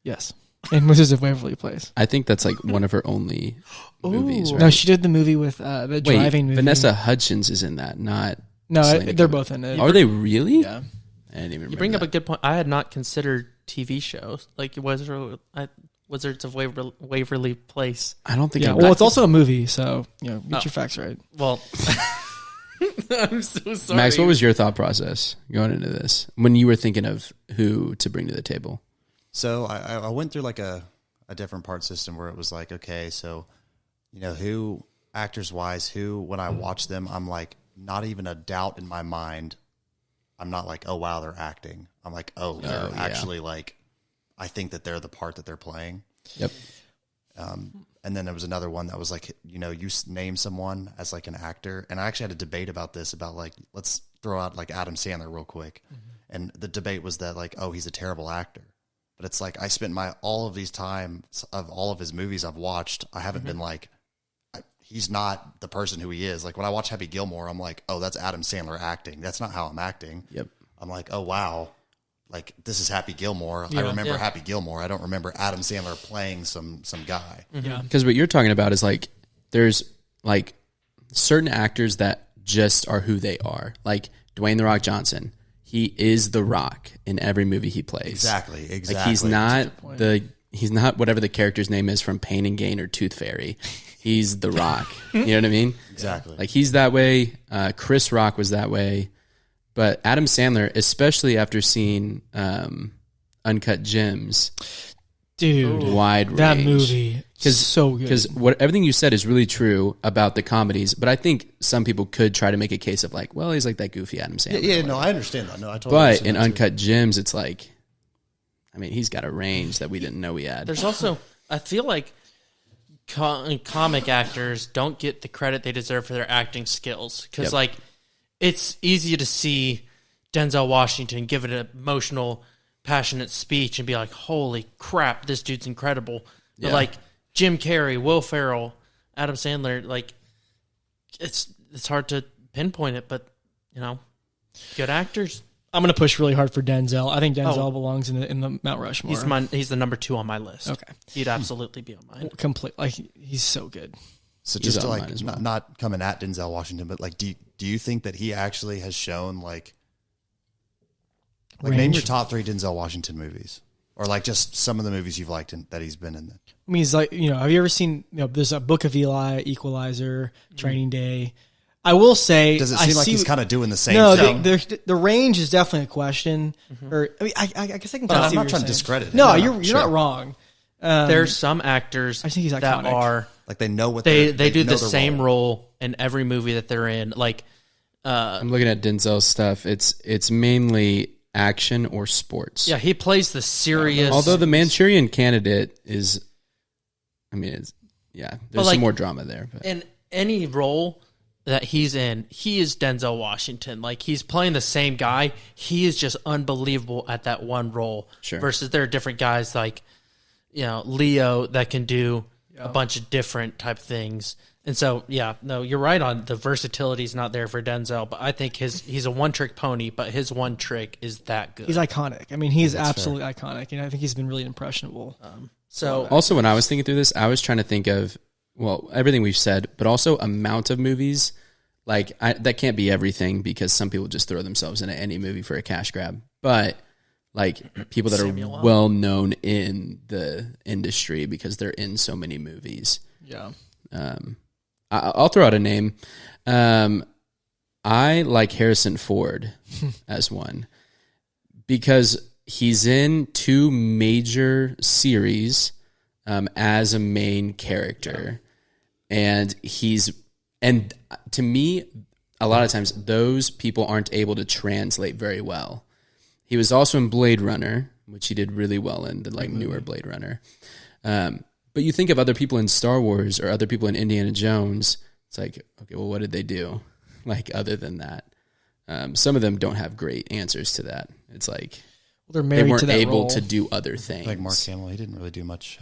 Yes. In Wizards of Waverly Place. I think that's like one of her only movies, right? No, she did the movie with the driving movie. Vanessa Hudgens is in that, not... No, they're both in it. Are they really? Yeah. I didn't even remember. You bring up a good point. I had not considered TV shows like Wizards of Waverly Place. I don't think. Yeah, well, it's also a movie, so get your facts right. Well, I'm so sorry, Max. What was your thought process going into this when you were thinking of who to bring to the table? So I went through like a different part system where it was like, okay, so who actors wise who, when I watch them, I'm like, not even a doubt in my mind. I'm not like, oh wow, they're acting. I'm like, oh, they're actually like, I think that they're the part that they're playing. Yep. And then there was another one that was like, you know, you name someone as like an actor. And I actually had a debate about this, about like, let's throw out like Adam Sandler real quick. And the debate was that like, oh, he's a terrible actor. But it's like, I spent all of these times of all of his movies I've watched, I haven't been like, he's not the person who he is. Like when I watch Happy Gilmore, I'm like, oh, that's Adam Sandler acting. That's not how I'm acting. Yep. I'm like, oh, wow. Like this is Happy Gilmore. I remember Happy Gilmore. I don't remember Adam Sandler playing some guy. Yeah. Because what you're talking about is like, there's like certain actors that just are who they are. Like Dwayne "The Rock" Johnson. He is The Rock in every movie he plays. Exactly. Like he's not whatever the character's name is from Pain and Gain or Tooth Fairy. He's The Rock. You know what I mean? Exactly. Like he's that way. Chris Rock was that way. But Adam Sandler, especially after seeing Uncut Gems, Dude, wide range. that movie is so good. Because everything you said is really true about the comedies, but I think some people could try to make a case of like, well, he's like that goofy Adam Sandler. Yeah, no, I understand that. No, I totally But understand in that too. Uncut Gems, it's like, I mean, he's got a range that we didn't know he had. There's also, I feel like comic actors don't get the credit they deserve for their acting skills. Because, like, it's easy to see Denzel Washington give an emotional, passionate speech and be like, holy crap, this dude's incredible. But, like, Jim Carrey, Will Ferrell, Adam Sandler, like, it's hard to pinpoint it, but, you know, good actors. I'm going to push really hard for Denzel. I think Denzel belongs in the Mount Rushmore. He's the number 2 on my list. Okay. He'd absolutely be on mine. Complete. Like, he's so good. So just He's to on like mine as well. not coming at Denzel Washington, but like, do you think that he actually has shown like name your top 3 Denzel Washington movies, or like just some of the movies you've liked that he's been in? I mean, he's like, you know, have you ever seen, you know, there's a Book of Eli, Equalizer, Training Day. I will say, Does it seem like he's kind of doing the same no, thing? the range is definitely a question. Or I mean, I guess I can. I'm see not what trying you're to saying. discredit. No, him. you're not wrong. There's some actors I think he's that iconic. are like they know what they they do know the their same role in every movie that they're in. Like, I'm looking at Denzel's stuff. It's mainly action or sports. yeah, he plays the serious. Although the Manchurian Candidate is, I mean, there's like, some more drama there. But. in any role that he's in, he is Denzel Washington. Like, he's playing the same guy. He is just unbelievable at that one role. Sure. Versus there are different guys like, you know, Leo that can do a bunch of different type things. And so, yeah, no, you're right on the versatility is not there for Denzel, but I think he's a one-trick pony, but his one trick is that good. He's iconic. I mean, he's absolutely iconic, and I think he's been really impressionable. So Also, when I was thinking through this, I was trying to think of, well, everything we've said, but also amount of movies. Like, that can't be everything because some people just throw themselves into any movie for a cash grab. But, like, people that are well known in the industry because they're in so many movies. Yeah. I'll throw out a name. I like Harrison Ford as one because he's in 2 major series as a main character. And to me, a lot of times those people aren't able to translate very well. He was also in Blade Runner, which he did really well in, the like newer Blade Runner. But you think of other people in Star Wars or other people in Indiana Jones, it's like, okay, well, what did they do? Like, other than that, some of them don't have great answers to that. It's like, They're married they weren't to that able role. to do other things. Like Mark Hamill, he didn't really do much.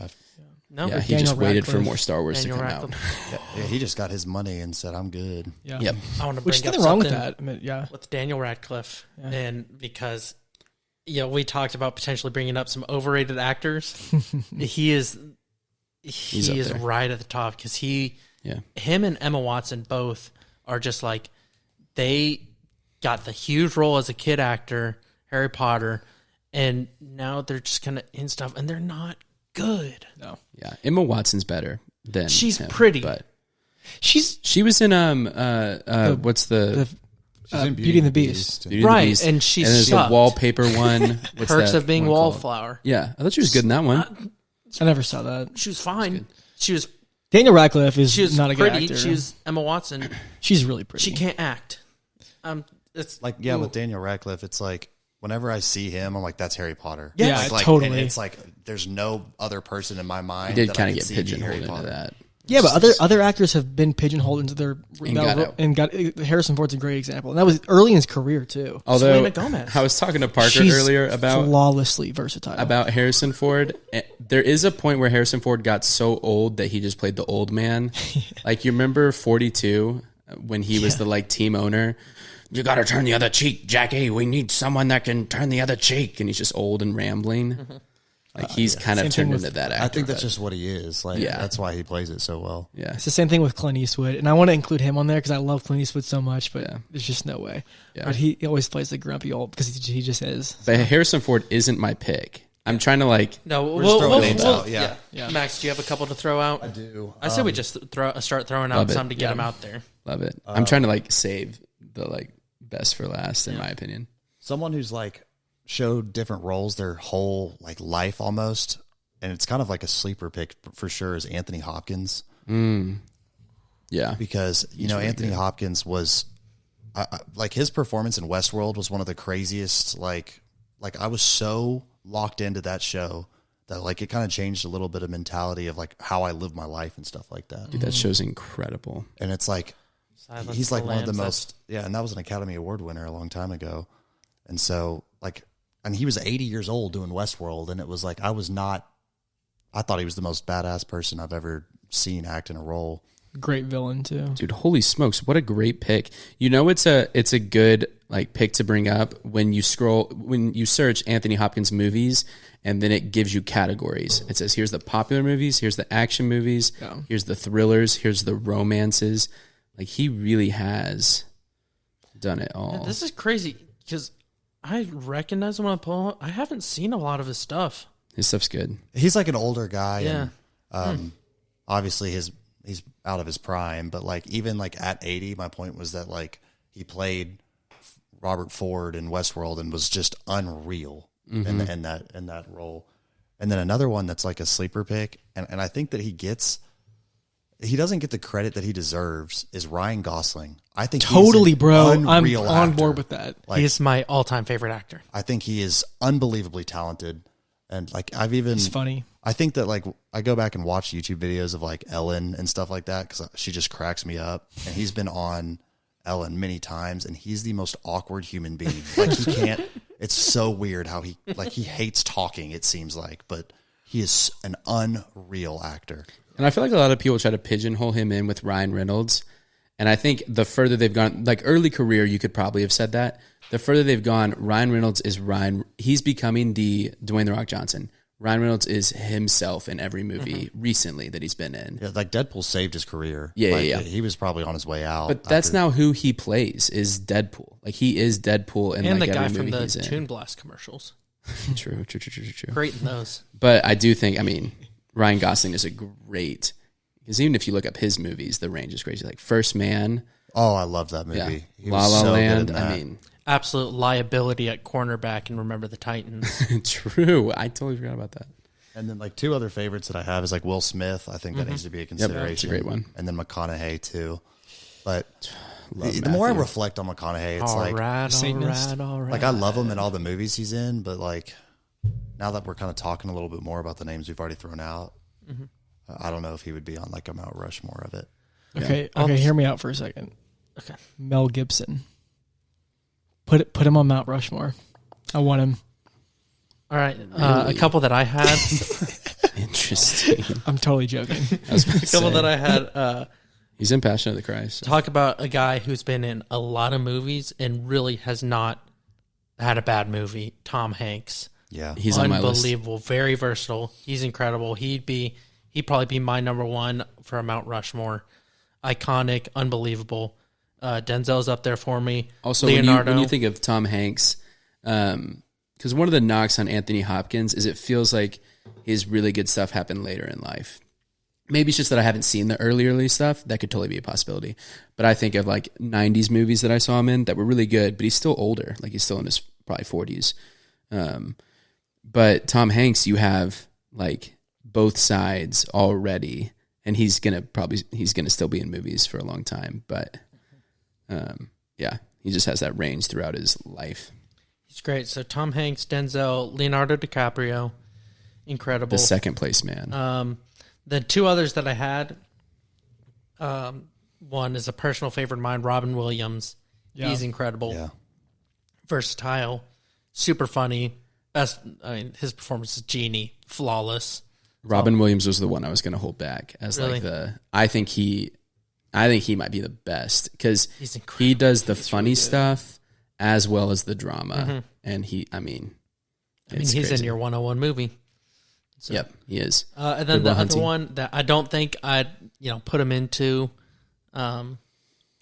no, Yeah, he Daniel just waited for Radcliffe. more Star Wars Daniel to come Radcliffe. Yeah, he just got his money and said, "I'm good." Yeah. out. Yep. I want to Which bring is up nothing wrong with something that. I mean, yeah. with Daniel Radcliffe, and because we talked about potentially bringing up some overrated actors. he is up there. right at the top because him and Emma Watson both are just like, they got the huge role as a kid actor, Harry Potter, and now they're just kind of in stuff, and they're not good. No. Yeah. Emma Watson's better than She's him, pretty. but She was in what's the Beauty and the Beast. Beauty and the Right, Beast. and she and there's sucked. a wallpaper one. What's Perks that of being one called? Wallflower. Yeah, I thought she was good in that one. I never saw that. She was fine. She was Daniel Radcliffe is She's not a good pretty. actor. She's Emma Watson. She's really pretty. She can't act. It's Like, yeah, with Daniel Radcliffe, it's like whenever I see him, I'm like, that's Harry Potter. Yeah, like, totally. And it's like there's no other person in my mind. He did that kind I of can get see be pigeonholed Harry into Potter. that. Yeah, but other actors have been pigeonholed into their And got Harrison Ford's a great example, and that was early in his career too. Although Selena Gomez. I was talking to Parker She's earlier flawlessly versatile. about Harrison Ford. There is a point where Harrison Ford got so old that he just played the old man. Like, you remember 42 when he was the like team owner? You got to turn the other cheek, Jackie. We need someone that can turn the other cheek. And he's just old and rambling. Like, he's kind of Same turned thing into with- that actor. I think that's just what he is. Like, Yeah. that's why he plays it so well. yeah. It's the same thing with Clint Eastwood, and I want to include him on there because I love Clint Eastwood so much, but Yeah. there's just no way. Yeah. But he always plays the grumpy old because he just is. But Harrison Ford isn't my pick. I'm trying to like. no. just throwing names out, yeah. Max, do you have a couple to throw out? I do. I say we just start throwing out Love it. some to get them out there. Love it. I'm trying to like save the like best for last, in my opinion. Someone who's like showed different roles their whole like life almost, and it's kind of like a sleeper pick for sure, is Anthony Hopkins. Yeah. Because you know, really Anthony good. Hopkins was like, his performance in Westworld was one of the craziest. Like I was so locked into that show that like it kind of changed a little bit of mentality of like how I live my life and stuff like that. Dude, that show's incredible. And it's like Silence he's of like the one of the Lambs, most and that was an Academy Award winner a long time ago. And so like, and he was 80 years old doing Westworld, and it was like I thought he was the most badass person I've ever seen act in a role. Great villain too. Dude, holy smokes, what a great pick. You know, it's a good like pick to bring up when you search Anthony Hopkins movies, and then it gives you categories. It says, here's the popular movies, here's the action movies, here's the thrillers, here's the romances. Like, he really has done it all. This is crazy because I recognize him when I pull him. I haven't seen a lot of his stuff. His stuff's good. He's like an older guy, Yeah. and obviously he's out of his prime. But like even like at 80, my point was that like he played Robert Ford in Westworld and was just unreal in that role. And then another one that's like a sleeper pick, and I think that he doesn't get the credit that he deserves, is Ryan Gosling. I think Totally, he's an bro. I'm unreal on actor. board with that. Like, He's my all-time favorite actor. I think he is unbelievably talented. And like He's funny. I think that like I go back and watch YouTube videos of like Ellen and stuff like that because she just cracks me up. And he's been on Ellen many times, and he's the most awkward human being. Like, he can't. It's so weird how he hates talking. It seems like, but he is an unreal actor. And I feel like a lot of people try to pigeonhole him in with Ryan Reynolds. And I think the further they've gone, like early career, you could probably have said that. The further they've gone, Ryan Reynolds is he's becoming the Dwayne The Rock Johnson. Ryan Reynolds is himself in every movie recently that he's been in. Yeah, like Deadpool saved his career. Yeah, Like, yeah. He was probably on his way out. But that's now who he plays, is Deadpool. Like, he is Deadpool in And like the guy every from movie the he's in. Toon Blast commercials. True. Great in those. But I do think, Ryan Gosling is a great, because even if you look up his movies, the range is crazy. Like First Man, Oh, I love that movie. yeah, He La was La so good Land. in that. Absolute liability at cornerback and Remember the Titans. True. I totally forgot about that. And then like two other favorites that I have is like Will Smith. I think that needs to be a consideration. That's a great one. And then McConaughey too. But Love the more I Matthew. reflect on McConaughey, it's all like right. like I love him in all the movies he's in, but like now that we're kind of talking a little bit more about the names we've already thrown out, I don't know if he would be on like a Mount Rushmore of it. Okay, hear me out for a second. Okay. Mel Gibson. Put him on Mount Rushmore. I want him. All right. A couple that I had. Interesting. I'm totally joking. I was about to A couple say, that I had. he's in Passion of the Christ. Talk about a guy who's been in a lot of movies and really has not had a bad movie. Tom Hanks. Yeah. He's on my list. Unbelievable. Very versatile. He's incredible. He'd probably be my number one for a Mount Rushmore. Iconic. Unbelievable. Denzel's up there for me. Also, Leonardo. when you think of Tom Hanks, because one of the knocks on Anthony Hopkins is it feels like his really good stuff happened later in life. Maybe it's just that I haven't seen the early stuff. That could totally be a possibility. But I think of like 90s movies that I saw him in that were really good, but he's still older. Like, he's still in his probably 40s. But Tom Hanks, you have like both sides already. and he's gonna still be in movies for a long time. But yeah, he just has that range throughout his life. He's great. So Tom Hanks, Denzel, Leonardo DiCaprio, incredible. The second place man. The two others that I had, one is a personal favorite of mine, Robin Williams. Yeah. He's incredible. Yeah. Versatile, super funny. His performance is Genie, flawless. Robin Williams was the one I was going to hold back as Really? I think he might be the best because He's incredible. he does the funny stuff as well as the drama, and he's he's in your 101 movie. So. Yep, he is. And then Good the Will other Hunting. one that I don't think I'd put him into Mount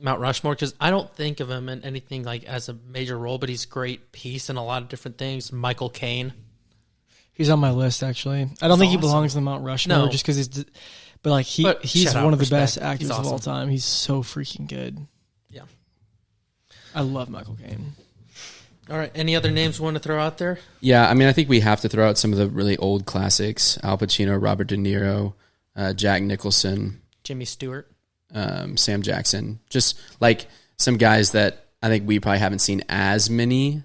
Rushmore because I don't think of him in anything like as a major role, but he's a great piece in a lot of different things. Michael Caine. He's on my list, actually. I don't think he belongs in the Mount Rushmore No. just because he's... But, like, he's shout out, one of the respect. best actors He's of all awesome. time. He's so freaking good. Yeah. I love Michael Caine. All right. Any other names you want to throw out there? Yeah, I mean, I think we have to throw out some of the really old classics: Al Pacino, Robert De Niro, Jack Nicholson, Jimmy Stewart. Sam Jackson. Just like some guys that I think we probably haven't seen as many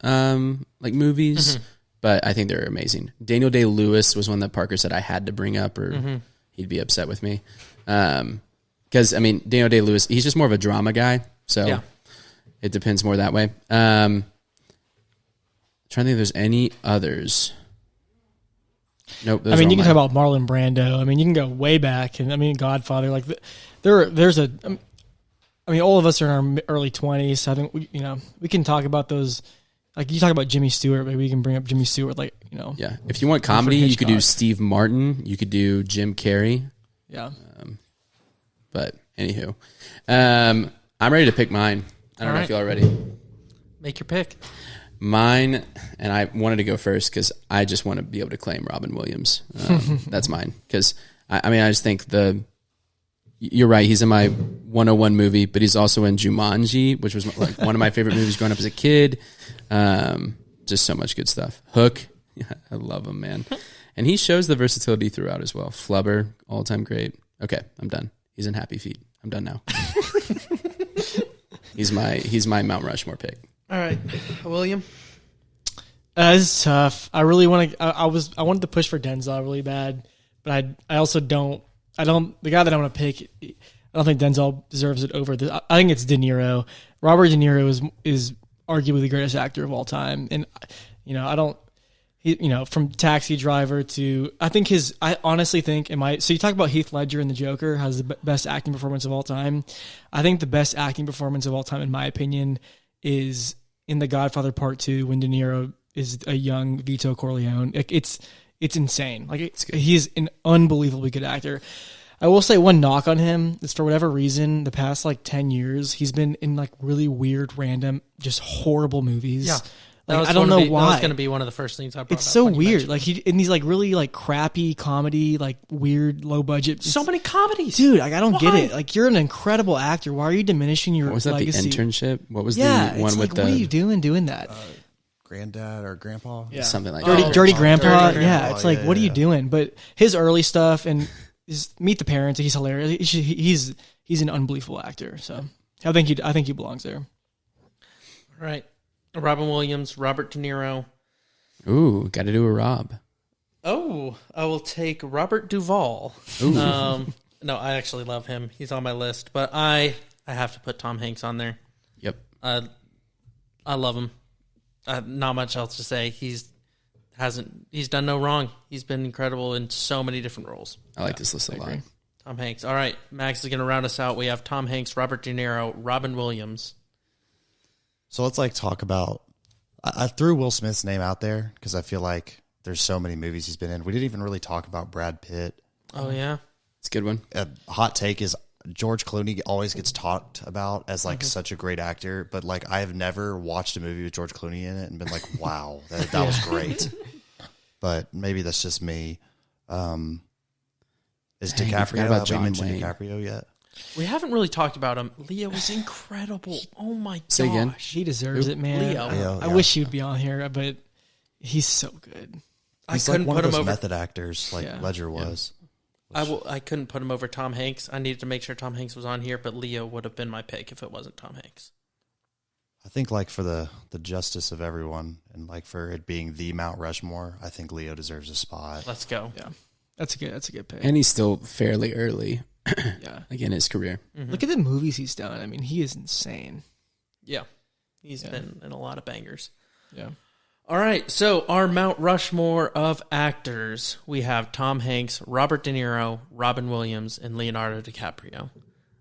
like movies, but I think they're amazing. Daniel Day-Lewis was one that Parker said I had to bring up or he'd be upset with me. Because, I mean, Daniel Day-Lewis, he's just more of a drama guy, so it depends more that way. Trying to think if there's any others. Nope. I mean, you can talk about Marlon Brando. I mean, you can go way back, and I mean, Godfather. Like, there's a. I mean, all of us are in our early 20s. So I think we can talk about those. Like, you talk about Jimmy Stewart, maybe we can bring up Jimmy Stewart. Like, Yeah, if you want comedy, you could do Hitchcock. Steve Martin. You could do Jim Carrey. Yeah. But anywho, I'm ready to pick mine. I don't know if y'all are ready. Make your pick. Mine, and I wanted to go first because I just want to be able to claim Robin Williams. That's mine because I mean I just think you're right. He's in my 101 movie, but he's also in Jumanji, which was like one of my favorite movies growing up as a kid. Just so much good stuff. Hook, I love him, man, and he shows the versatility throughout as well. Flubber, all time great. Okay, I'm done. He's in Happy Feet. I'm done now. He's my Mount Rushmore pick. All right. William? This is tough. I really want to. I wanted to push for Denzel really bad, but I also don't. The guy that I want to pick, I don't think Denzel deserves it over this. I think it's De Niro. Robert De Niro is arguably the greatest actor of all time, and I don't. From Taxi Driver to I honestly think so you talk about Heath Ledger and the Joker has the best acting performance of all time. I think the best acting performance of all time, in my opinion, is in The Godfather Part 2 when De Niro is a young Vito Corleone. Like, it's insane. Like, he's an unbelievably good actor. I will say one knock on him is for whatever reason, the past like 10 years, he's been in like really weird, random, just horrible movies. Yeah. Like, I don't know why. That was going to be one of the first things I brought It's up so when you weird. mentioned Like, it. in these like really like crappy comedy, like weird, low budget. So many comedies. Dude, like, I don't get Why? it. Like, you're an incredible actor. Why are you diminishing your What was that? legacy? The Internship? What was Yeah, the one it's with like, the what are you doing that? Granddad or grandpa? Yeah. something like Dirty, that? dirty grandpa. Dirty Yeah, Grandpa, it's like, yeah, what are you yeah. doing? But his early stuff and Meet the Parents, he's hilarious. He's an unbelievable actor. So I think he belongs there. All right. Robin Williams, Robert De Niro. Ooh, got to do a Rob. Oh, I will take Robert Duvall. No, I actually love him. He's on my list, but I have to put Tom Hanks on there. Yep. I love him. Not much else to say. He's done no wrong. He's been incredible in so many different roles. I like this list a lot. Tom Hanks. All right, Max is going to round us out. We have Tom Hanks, Robert De Niro, Robin Williams. So let's talk about. I threw Will Smith's name out there because I feel like there's so many movies he's been in. We didn't even really talk about Brad Pitt. Oh yeah, It's a good one. A hot take is George Clooney always gets talked about as such a great actor, but I have never watched a movie with George Clooney in it and been like, wow, that was great. But maybe that's just me. Is Dang, I DiCaprio? forgot about Have we John mentioned Wayne. DiCaprio yet? we haven't really talked about him. Leo was incredible. Oh my Say again? gosh, He deserves it, man. Leo. Leo, I yeah. wish he would be on here, but he's so good. I He's couldn't one put of him those over. method actors like Yeah. Ledger was. I couldn't put him over Tom Hanks. I needed to make sure Tom Hanks was on here, but Leo would have been my pick if it wasn't Tom Hanks. I think like for the justice of everyone and like for it being the Mount Rushmore, I think Leo deserves a spot. Let's go. Yeah, that's a good pick. And he's still fairly early. Yeah, like in his career. Mm-hmm. Look at the movies he's done. I mean, he is insane. Yeah, he's been in a lot of bangers. Yeah. All right, so our Mount Rushmore of actors, we have Tom Hanks, Robert De Niro, Robin Williams, and Leonardo DiCaprio.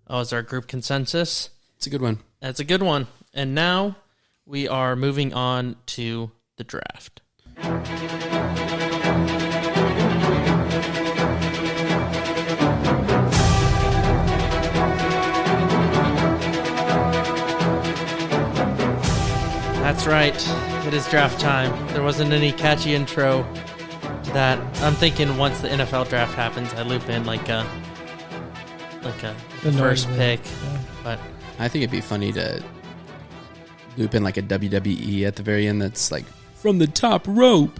Oh, is our group consensus? It's a good one. That's a good one. And now we are moving on to the draft. That's right. It is draft time. There wasn't any catchy intro to that. I'm thinking once the NFL draft happens, I loop in like a first pick. Yeah. But I think it'd be funny to loop in like a WWE at the very end that's like from the top rope.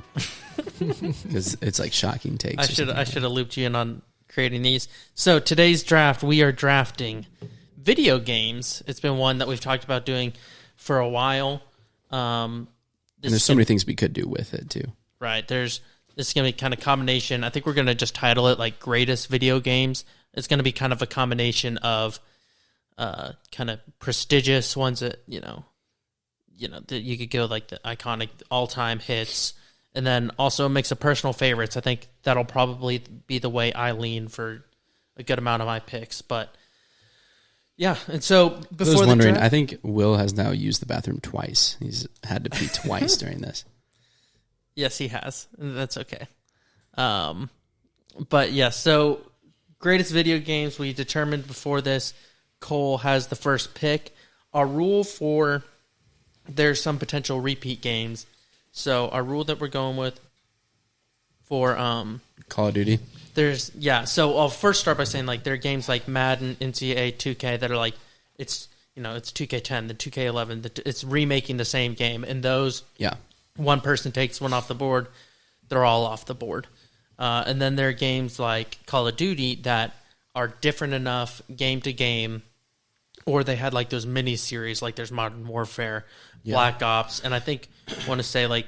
Because it's like shocking takes. I should have looped you in on creating these. So today's draft, we are drafting video games. It's been one that we've talked about doing for a while. And there's so many things we could do with it too. Right. This is going to be kind of combination. I think we're going to just title it like greatest video games. It's going to be kind of a combination of kind of prestigious ones that, that you could go like the iconic all-time hits, and then also a mix of personal favorites. I think that'll probably be the way I lean for a good amount of my picks. But yeah, and so before I was wondering, draft, I think Will has now used the bathroom twice. He's had to pee twice during this. yes, he has. That's okay. But yeah, so greatest video games we determined before this. Cole has the first pick. Our rule for there's some potential repeat games. So our rule that we're going with for Call of Duty. So I'll first start by saying like there are games like Madden, NCAA 2K that are like it's 2K10, the 2K11, it's remaking the same game, and those one person takes one off the board, they're all off the board. And then there are games like Call of Duty that are different enough game to game, or they had like those mini series, like there's Modern Warfare, Black Ops, and I think I want to say like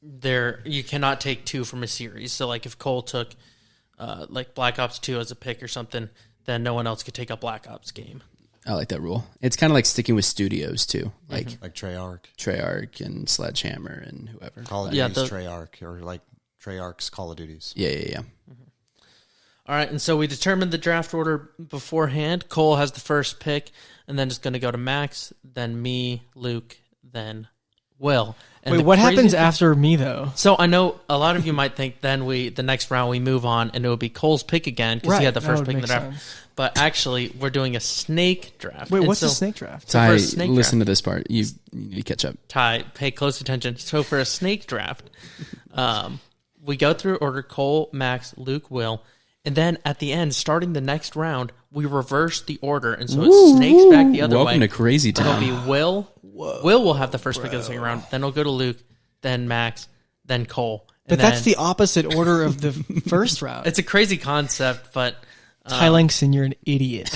you cannot take two from a series. So like if Cole took like Black Ops 2 as a pick or something, then no one else could take a Black Ops game. I like that rule. It's kind of like sticking with studios too, like Treyarch and Sledgehammer and whoever. Call of Duty's Treyarch, or like Treyarch's Call of Duties. Yeah. All right, and so we determined the draft order beforehand. Cole has the first pick, and then it's going to go to Max, then me, Luke, then Will. And wait, what happens after me, though? So I know a lot of you might think then the next round we move on, and it would be Cole's pick again, because he had the first pick in the draft. Sense. But actually, we're doing a snake draft. Wait, and what's the snake draft? Ty, listen draft, to this part. You need to catch up. Ty, pay close attention. So for a snake draft, we go through order: Cole, Max, Luke, Will. And then at the end, starting the next round, we reverse the order, and so it snakes back the other way. Welcome to Crazy Town. It'll be Will. Will will have the first pick of the second round. Then it'll go to Luke, then Max, then Cole. But that's the opposite order of the first round. It's a crazy concept, but Ty Langston, you're an idiot.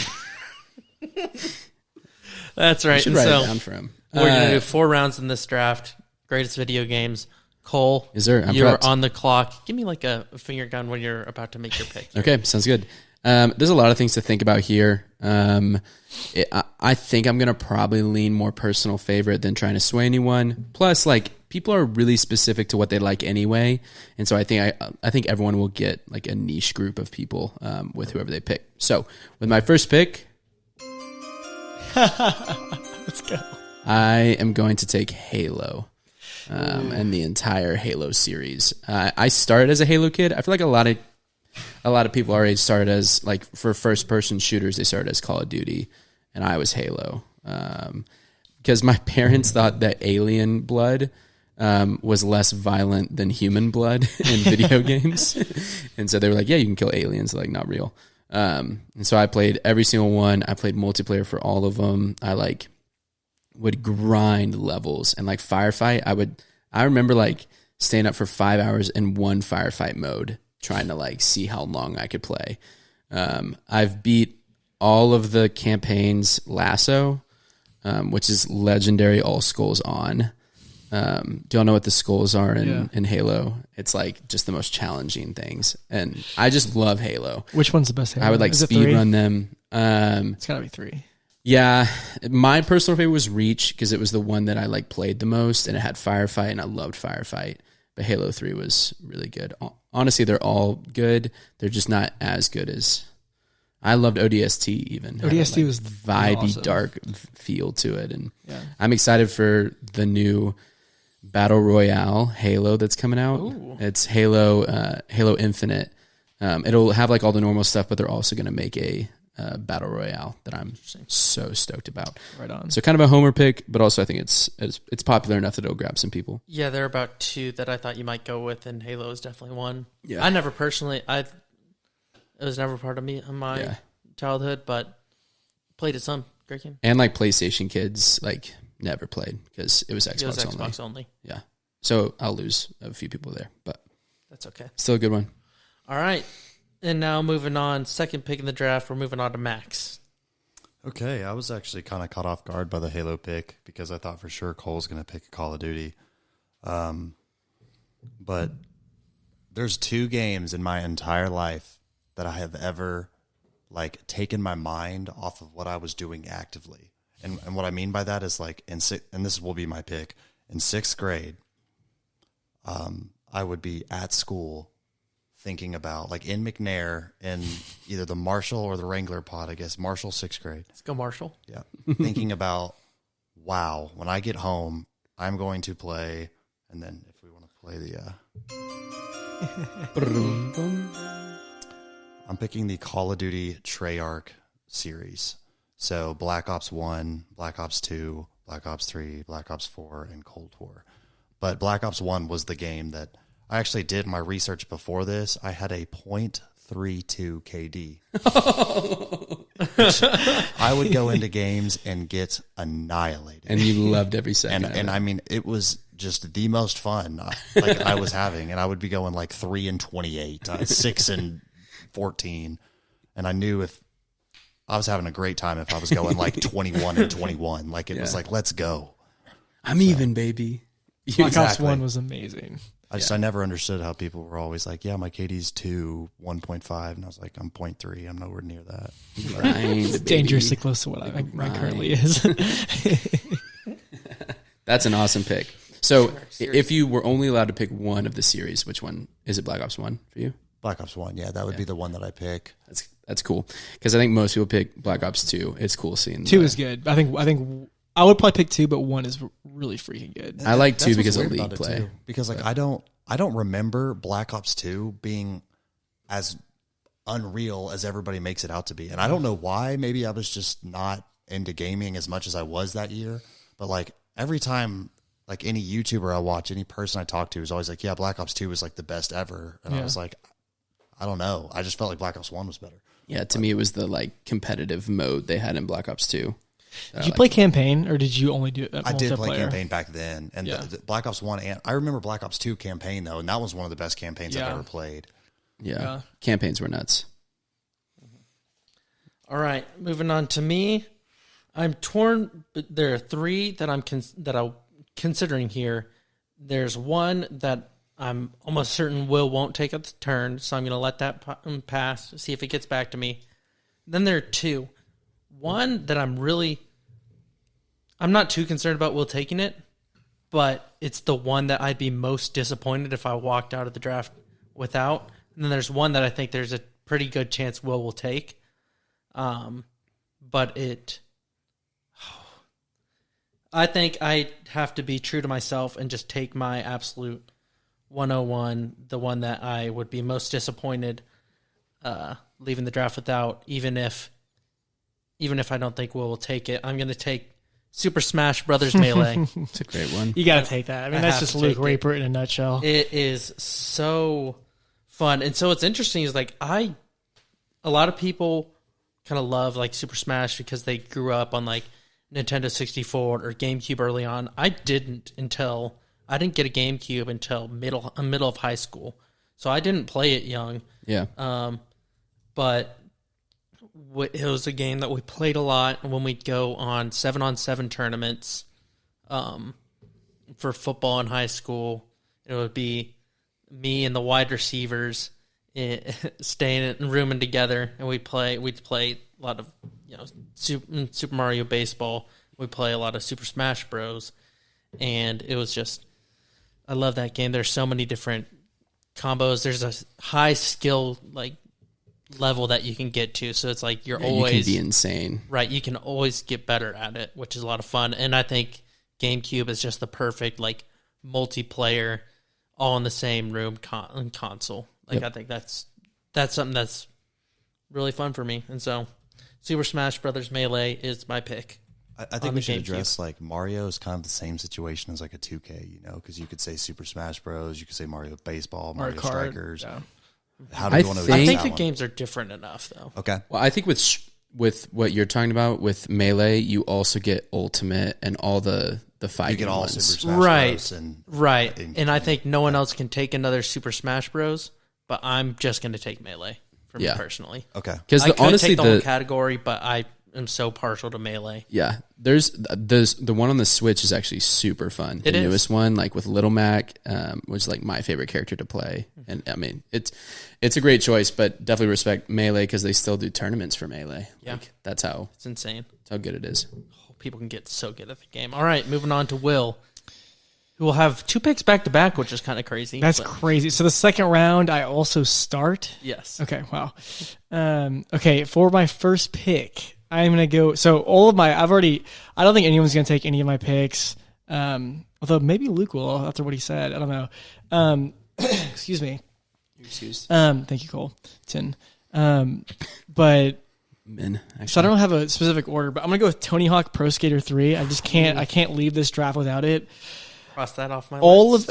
that's right. You should And write so it down for him. we're gonna do 4 rounds in this draft. Greatest video games. Cole, I'm you're prepped. on the clock. Give me like a finger gun when you're about to make your pick. Okay, sounds good. There's a lot of things to think about here. I think I'm going to probably lean more personal favorite than trying to sway anyone. Plus, like, people are really specific to what they like anyway. And so I think everyone will get like a niche group of people with whoever they pick. So with my first pick, Let's go. I am going to take Halo. And the entire Halo series. I started as a Halo kid. I feel like a lot of people our age started as, like, for first person shooters, they started as Call of Duty, and I was Halo. Because my parents thought that alien blood was less violent than human blood in video games. And so they were like, yeah, you can kill aliens, like, not real. And so I played every single one. I played multiplayer for all of them. I would grind levels, and like firefight, I remember like staying up for 5 hours in one firefight mode trying to like see how long I could play. I've beat all of the campaigns Lasso, which is legendary all skulls on. Do y'all know what the skulls are in Halo? It's like just the most challenging things. And I just love Halo. Which one's the best Halo? I would like speed run them. It's gotta be 3. Yeah. My personal favorite was Reach because it was the one that I like played the most and it had Firefight and I loved Firefight. But Halo 3 was really good. Honestly, they're all good. They're just not as good as I loved ODST even. ODST was vibey, awesome. dark feel to it. And I'm excited for the new Battle Royale Halo that's coming out. Ooh. It's Halo Infinite. It'll have like all the normal stuff, but they're also going to make a Battle Royale that I'm so stoked about. Right on. So kind of a homer pick, but also I think it's popular enough that it'll grab some people. Yeah, there are about 2 that I thought you might go with, and Halo is definitely one. Yeah. I never personally, it was never part of my childhood, but played it some. Great game. And like PlayStation kids, like never played because it was Xbox, only. Yeah. So I'll lose a few people there, but That's okay. still a good one. All right. And now moving on, second pick in the draft, we're moving on to Max. Okay, I was actually kind of caught off guard by the Halo pick because I thought for sure Cole's going to pick a Call of Duty. But there's 2 games in my entire life that I have ever like taken my mind off of what I was doing actively. And what I mean by that is like and this will be my pick. In 6th grade, I would be at school thinking about like in McNair in either the Marshall or the Wrangler pod, I guess Marshall 6th grade. Let's go, Marshall. Yeah. Thinking about, wow, when I get home, I'm going to play, and then if we want to play I'm picking the Call of Duty Treyarch series. So Black Ops 1, Black Ops 2, Black Ops 3, Black Ops 4, and Cold War. But Black Ops 1 was the game that I actually did my research before this. I had a .32 KD. I would go into games and get annihilated. And you loved every second. And I mean, it was just the most fun like I was having. And I would be going like 3 and 28, 6 and 14. And I knew if I was having a great time if I was going like 21 and 21. Like it was like, let's go. I'm even, baby. Black Ops 1 was amazing. I never understood how people were always like, yeah, my KD's 2, 1.5. And I was like, I'm 0.3. I'm nowhere near that. It's dangerously close to what mine currently is. That's an awesome pick. So if you were only allowed to pick one of the series, which one is it? Black Ops 1 for you? Black Ops 1, yeah, that would be the one that I pick. That's cool because I think most people pick Black Ops 2. It's cool seeing 2 is good. I think I would probably pick 2, but 1 is really freaking good. I like 2 That's because what's of weird league about it, play. too. Because like I don't remember Black Ops 2 being as unreal as everybody makes it out to be. And I don't know why. Maybe I was just not into gaming as much as I was that year. But like every time like any YouTuber I watch, any person I talk to is always like, yeah, Black Ops 2 was like the best ever. And I was like, I don't know. I just felt like Black Ops 1 was better. Yeah, to me it was the like competitive mode they had in Black Ops 2. Did you play campaign or did you only do it? I did play campaign back then. And the Black Ops 1, and I remember Black Ops 2 campaign though. And that was one of the best campaigns I've ever played. Yeah. Campaigns were nuts. All right, moving on to me. I'm torn, but there are 3 that I'm considering here. There's one that I'm almost certain Will won't take up the turn, so I'm going to let that pass, see if it gets back to me. Then there are 2. One that I'm not too concerned about Will taking it, but it's the one that I'd be most disappointed if I walked out of the draft without. And then there's one that I think there's a pretty good chance Will take. But I think I have to be true to myself and just take my absolute 101, the one that I would be most disappointed leaving the draft without, even if I don't think Will take it. I'm going to take Super Smash Brothers Melee. It's a great one. You got to take that. I mean, that's just Luke Raper in a nutshell. It is so fun. And so what's interesting is like a lot of people kind of love like Super Smash because they grew up on like Nintendo 64 or GameCube early on. I didn't get a GameCube until middle of high school. So I didn't play it young. Yeah. But it was a game that we played a lot when we'd go on 7-on-7 tournaments for football in high school. It would be me and the wide receivers staying and rooming together, and we'd play a lot of Super Mario Baseball. We'd play a lot of Super Smash Bros. And it was just, I love that game. There's so many different combos. There's a high skill level that you can get to, so it's like you can be insane, right? You can always get better at it, which is a lot of fun. And I think GameCube is just the perfect multiplayer, all in the same room console. I think that's something that's really fun for me. And so Super Smash Brothers Melee is my pick. I think we should address Mario is kind of the same situation as a 2K, because you could say Super Smash Bros, you could say Mario Baseball, Mario Kart, Strikers. Yeah. How do you want to? I think the games are different enough, though. Okay. Well, I think with what you're talking about with Melee, you also get Ultimate and all the fighting. You get all ones. Super Smash Bros. Right. And I think no one else can take another Super Smash Bros. But I'm just going to take Melee for me personally. Okay. Because I could honestly, take the whole category, but I am so partial to Melee. Yeah, there's the one on the Switch is actually super fun. The newest one, with Little Mac, was my favorite character to play, and I mean it's a great choice, but definitely respect Melee because they still do tournaments for Melee. Yeah, that's how it's insane. That's how good it is. People can get so good at the game. All right, moving on to Will, who will have 2 picks back to back, which is kind of crazy. That's crazy. So the second round, I also start. Yes. Okay. Wow. Okay. For my first pick, I'm going to go. So I don't think anyone's going to take any of my picks. Although maybe Luke will after what he said. I don't know. Excuse me. You're excused. Thank you, Cole. But Men, so I don't have a specific order, but I'm going to go with Tony Hawk Pro Skater 3. I just I can't leave this draft without it. Cross that off my list.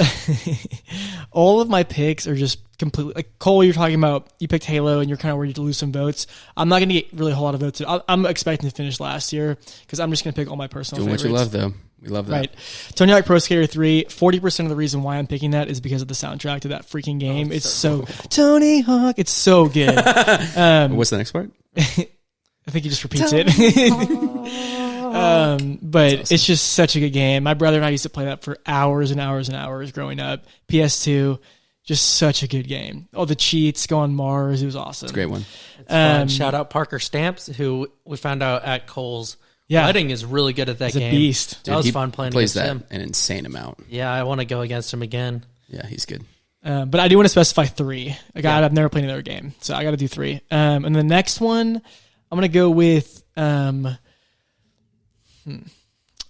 All of my picks are just completely Cole. You're talking about you picked Halo and you're kind of worried to lose some votes. I'm not going to get really a whole lot of votes. I'm expecting to finish last year because I'm just going to pick all my personal favorites. Doing what you love, though. We love that. Right. Tony Hawk Pro Skater 3. 40% of the reason why I'm picking that is because of the soundtrack to that freaking game. It's so cool. Tony Hawk. It's so good. What's the next part? I think he just repeats it. But awesome. It's just such a good game. My brother and I used to play that for hours and hours and hours growing up. PS2, just such a good game. All the cheats, go on Mars. It was awesome. It's a great one. It's fun. Shout out Parker Stamps, who we found out at Cole's wedding is really good at that game. He's a beast. That was fun playing against him. Plays that an insane amount. Yeah, I want to go against him again. Yeah, he's good. But I do want to specify 3. I've never played another game, so I got to do 3. And the next one, I'm going to go with...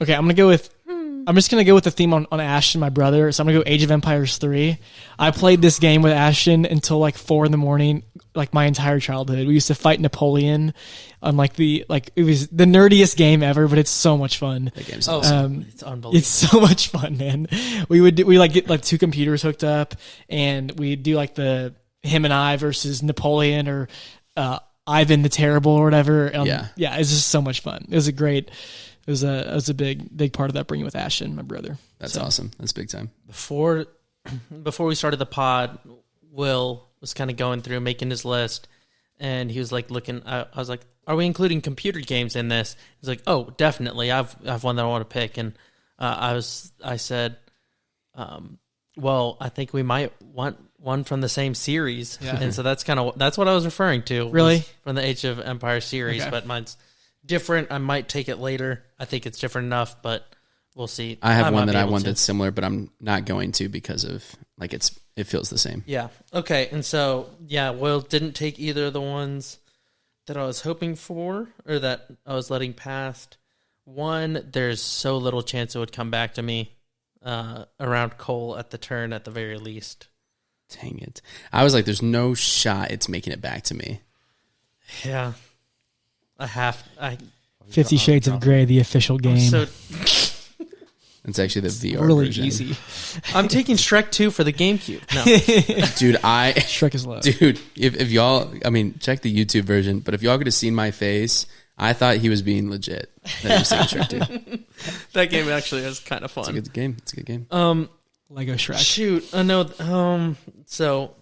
Okay, I'm just going to go with the theme on Ashton, my brother. So I'm going to go Age of Empires 3. I played this game with Ashton until 4 in the my entire childhood. We used to fight Napoleon on it was the nerdiest game ever, but it's so much fun. That game's awesome. It's unbelievable. It's so much fun, man. We get 2 computers hooked up and we do the him and I versus Napoleon or Ivan the Terrible or whatever. It's just so much fun. It was a big part of that bringing with Ashton, my brother. That's awesome. That's big time. Before we started the pod, Will was kind of going through making his list, and he was looking. I was like, "Are we including computer games in this?" He's like, "Oh, definitely. I've one that I want to pick." And I said, "Well, I think we might want one from the same series." Yeah. And so that's what I was referring to. Really, from the Age of Empires series, but mine's different. I might take it later. I think it's different enough, but we'll see. I have one that I want that's similar, but I'm not going to because of it feels the same. Yeah. Okay. And so Will didn't take either of the ones that I was hoping for or that I was letting past. One, there's so little chance it would come back to me around Cole at the turn at the very least. Dang it! I was like, there's no shot it's making it back to me. Yeah. 50 Shades of Grey, the official game. It's actually the VR really version. Easy. I'm taking Shrek 2 for the GameCube. No. Dude, Shrek is low. Dude, if y'all, check the YouTube version, but if y'all could have seen my face, I thought he was being legit. That he was saying Shrek 2. That game actually is kind of fun. It's a good game. Lego Shrek. Shoot. I know. So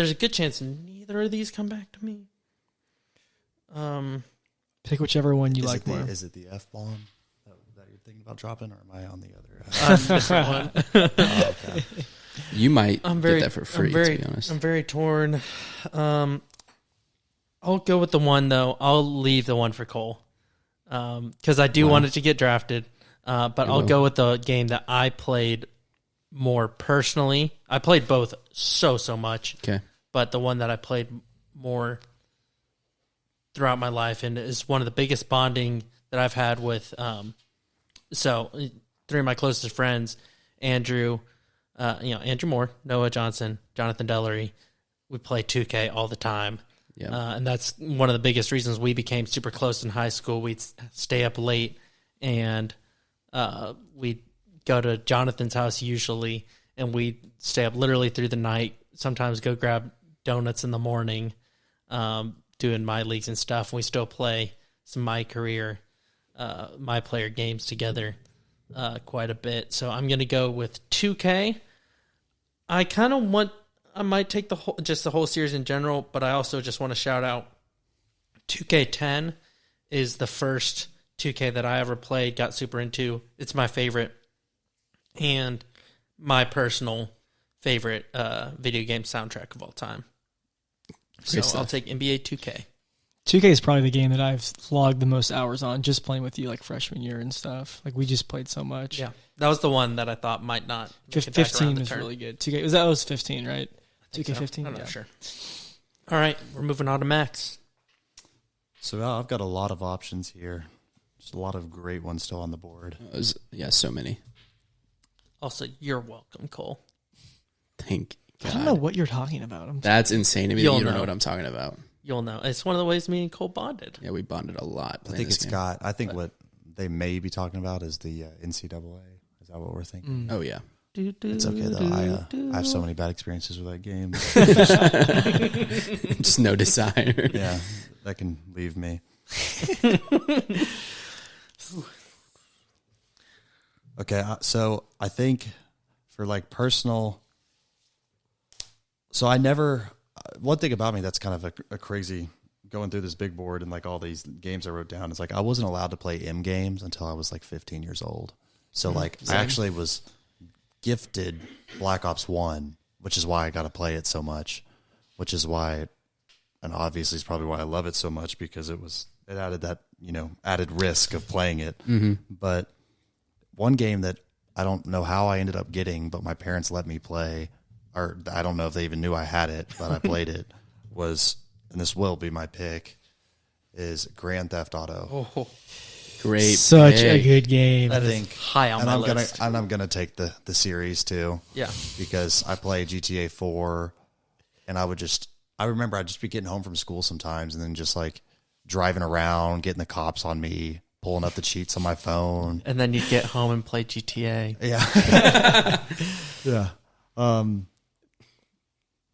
there's a good chance neither of these come back to me. Pick whichever one you like more. Is it the F-bomb that you're thinking about dropping, or am I on the other? Different one. Oh, okay. You might get that for free, to be honest. I'm very torn. I'll go with the one, though. I'll leave the one for Cole. Because I do want it to get drafted. But I'll go with the game that I played more personally. I played both so much. Okay. But the one that I played more throughout my life and is one of the biggest bonding that I've had with three of my closest friends, Andrew Moore, Noah Johnson, Jonathan Dellery. We play 2K all the time. Yeah. And that's one of the biggest reasons we became super close in high school. We'd stay up late and we'd go to Jonathan's house usually, and we'd stay up literally through the night, sometimes go grab donuts in the morning, doing my leagues and stuff. We still play some My Career, My Player games together quite a bit. So I'm going to go with 2K. I might take the whole series in general, but I also just want to shout out 2K10 is the first 2K that I ever played, got super into. It's my favorite and my personal favorite video game soundtrack of all time. So I'll take NBA 2K. 2K is probably the game that I've logged the most hours on, just playing with you like freshman year and stuff. Like we just played so much. Yeah, that was the one that I thought might not. 15 is really good. 2K was 15, right? 2K15. I'm not sure. All right, we're moving on to Max. So I've got a lot of options here. There's a lot of great ones still on the board. So many. Also, you're welcome, Cole. Thank God. I don't know what you're talking about. That's insane to me. You'll You don't know know what I'm talking about. You'll know. It's one of the ways me and Cole bonded. Yeah, we bonded a lot. I think what they may be talking about is the NCAA. Is that what we're thinking? Oh, yeah. It's okay, though. I have so many bad experiences with that game. Just no desire. Yeah, that can leave me. Okay, so I think for like personal, so I never, one thing about me that's kind of a crazy, going through this big board and like all these games I wrote down, is like I wasn't allowed to play M games until I was like 15 years old. So like I actually was gifted Black Ops 1, which is why I got to play it so much, which is why, and obviously it's probably why I love it so much, because it added that, added risk of playing it. Mm-hmm. But one game that I don't know how I ended up getting, but my parents let me play, or I don't know if they even knew I had it, but I played it, was, and this will be my pick, is Grand Theft Auto. Oh, great. Such pick. a good game. I think high on my list. And I'm gonna take the series too. Yeah. Because I play GTA 4, and I remember I'd just be getting home from school sometimes, and then just like driving around, getting the cops on me, pulling up the cheats on my phone. And then you'd get home and play GTA. Yeah. Yeah.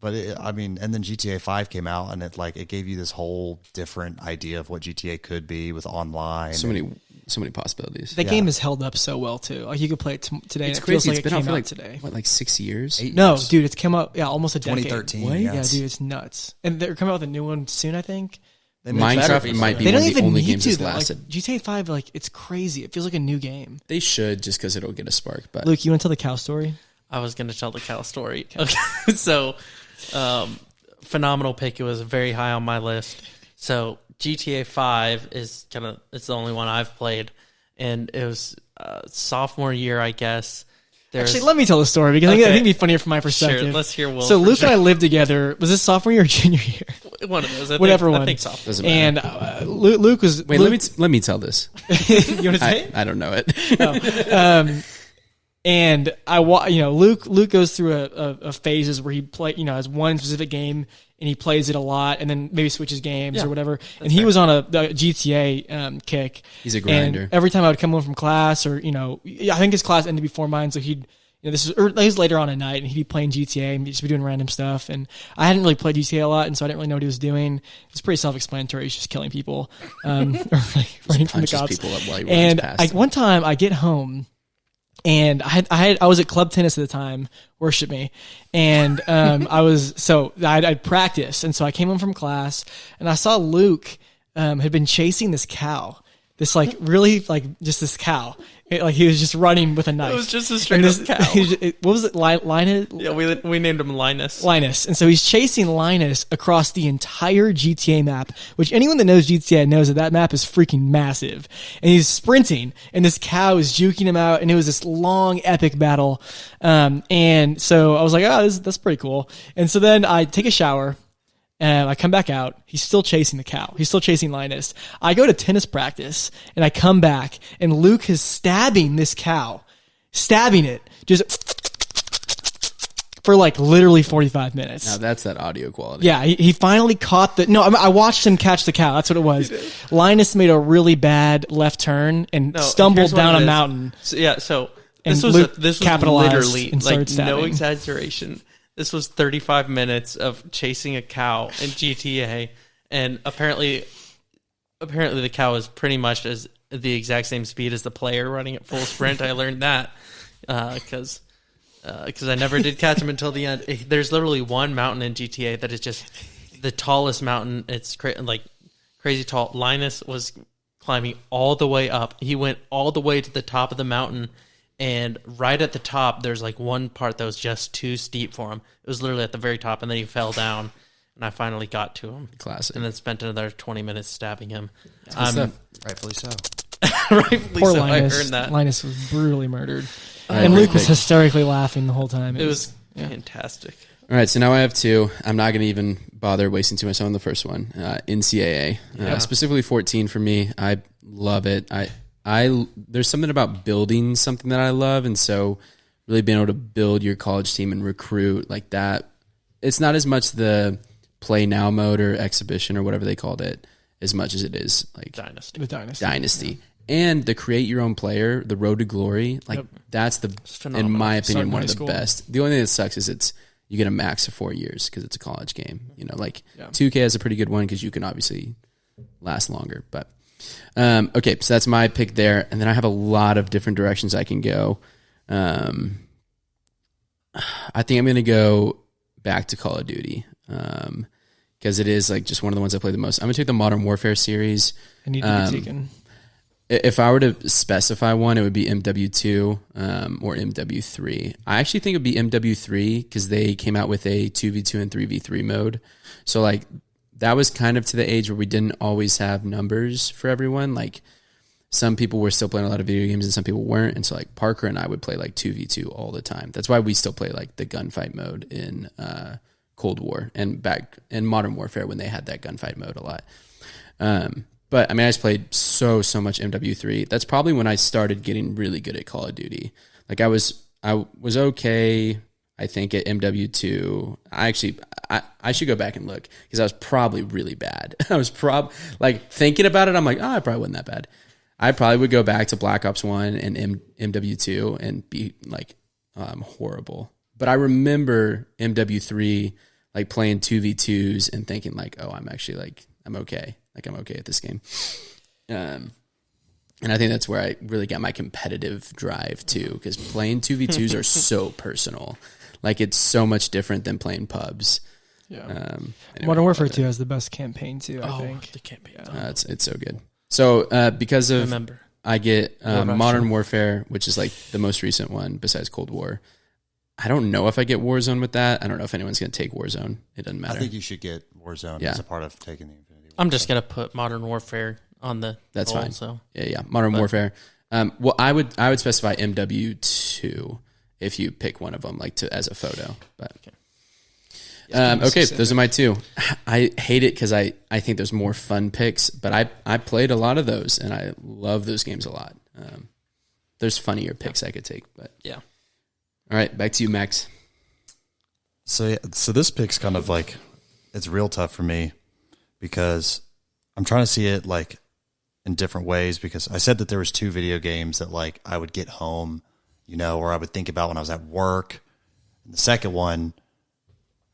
But and then GTA 5 came out, and it gave you this whole different idea of what GTA could be with online. So many possibilities. That game has held up so well too. Like you could play it today. It's and it crazy. Feels like It's been it out came for like today. what, like 6 years? 8 No, years. dude, it's come out almost a decade. 2013. What? Yeah. Yeah, dude, it's nuts. And they're coming out with a new one soon, I think. Minecraft might be They one don't of the even only need games to. that's Though. Like, lasted. GTA 5, it's crazy. It feels like a new game. They should, just because it'll get a spark. But Luke, you want to tell the cow story? I was going to tell the cow story. Okay. So, phenomenal pick. It was very high on my list. So, GTA 5 is it's the only one I've played. And it was sophomore year, I guess. Actually, let me tell the story, because I think it'd be funnier from my perspective. Sure, let's hear Will. So Luke and I lived together. Was this sophomore year or junior year? One of those. Whatever I one. think sophomore. doesn't matter. And Luke was... Wait, let me tell this. You want to say it? I don't know it. And Luke goes through a phases where he has one specific game and he plays it a lot, and then maybe switches games or whatever. And he was on a GTA kick. He's a grinder. And every time I would come home from class, or I think his class ended before mine, so he'd this was later on at night, and he'd be playing GTA and he'd just be doing random stuff. And I hadn't really played GTA a lot, and so I didn't really know what he was doing. It's pretty self-explanatory. He's just killing people, or running from the cops. People up while he runs And past them. one time I get home. And I was at club tennis at the time, worship me. And, I'd practiced. And so I came home from class and I saw Luke, had been chasing this cow, this like really like just this cow. He was just running with a knife. It was just a straight up cow. What was it? Linus? Yeah, we named him Linus. Linus. And so he's chasing Linus across the entire GTA map, which anyone that knows GTA knows that map is freaking massive. And he's sprinting, and this cow is juking him out, and it was this long, epic battle. And so I was like, oh, that's pretty cool. And so then I take a shower, and I come back out. He's still chasing the cow. He's still chasing Linus. I go to tennis practice, and I come back, and Luke is stabbing this cow. Stabbing it. Just for like literally 45 minutes. Now that's that audio quality. Yeah, he finally caught I watched him catch the cow. That's what it was. Linus made a really bad left turn and stumbled down a mountain. So this Luke was capitalized literally and started like no stabbing. exaggeration. This was 35 minutes of chasing a cow in GTA, and apparently the cow is pretty much as the exact same speed as the player running at full sprint. I learned that because I never did catch him until the end. There's literally one mountain in GTA that is just the tallest mountain. It's crazy tall. Linus was climbing all the way up. He went all the way to the top of the mountain. And right at the top, there's like one part that was just too steep for him. It was literally at the very top, and then he fell down. And I finally got to him. Classic. And then spent another 20 minutes stabbing him. Rightfully so. Rightfully Poor so. Linus. I heard that. Linus was brutally murdered. right, And Luke was perfect. hysterically laughing the whole time. It was fantastic. All right, so now I have two. I'm not going to even bother wasting too much time on the first one. NCAA, specifically 14 for me. I love it. There's something about building something that I love, and so really being able to build your college team and recruit like that. It's not as much the play now mode or exhibition or whatever they called it as much as it is like Dynasty. the dynasty. dynasty. And the create your own player, the road to glory, like that's in my opinion, Starting one high of the school. best. The only thing that sucks is you get a max of 4 years because it's a college game. 2K has a pretty good one because you can obviously last longer. But okay, so that's my pick there, and then I have a lot of different directions I can go. I think I'm going to go back to Call of Duty because it is like just one of the ones I play the most. I'm going to take the Modern Warfare series. I need to be taken. If I were to specify one, it would be MW2 or MW3. I actually think it would be MW3 because they came out with a 2v2 and 3v3 mode. So like that was kind of to the age where we didn't always have numbers for everyone. Like some people were still playing a lot of video games and some people weren't. And so like Parker and I would play like 2v2 all the time. That's why we still play like the gunfight mode in Cold War and back in Modern Warfare when they had that gunfight mode a lot. But I mean, I just played so much MW3. That's probably when I started getting really good at Call of Duty. Like I was okay, I think, at MW2. I should go back and look because I was probably really bad. I was like thinking about it. I'm like, I probably wasn't that bad. I probably would go back to Black Ops 1 and MW2 and be like horrible. But I remember MW3 like playing 2v2s and thinking like, oh, I'm actually like I'm okay. Like I'm okay at this game. And I think that's where I really got my competitive drive too, because playing 2v2s are so personal. Like it's so much different than playing pubs. Yeah. Anyway, Modern Warfare 2 has the best campaign too, I think. The campaign. it's so good. So because of Remember. I get Rushmore. Modern Warfare, which is like the most recent one besides Cold War. I don't know if I get Warzone with that. I don't know if anyone's going to take Warzone. It doesn't matter. I think you should get Warzone as a part of taking the Infinity War. I'm just going to put Modern Warfare on the That's goal, fine. So. Yeah. Modern Warfare. Well, I would specify MW2 if you pick one of them, like as a photo. But okay, those are my two. I hate it because I think there's more fun picks, but I played a lot of those and I love those games a lot. There's funnier picks I could take, but yeah. All right, back to you, Max. So this pick's kind of like it's real tough for me because I'm trying to see it like in different ways because I said that there was two video games that like I would get home, or I would think about when I was at work. And the second one,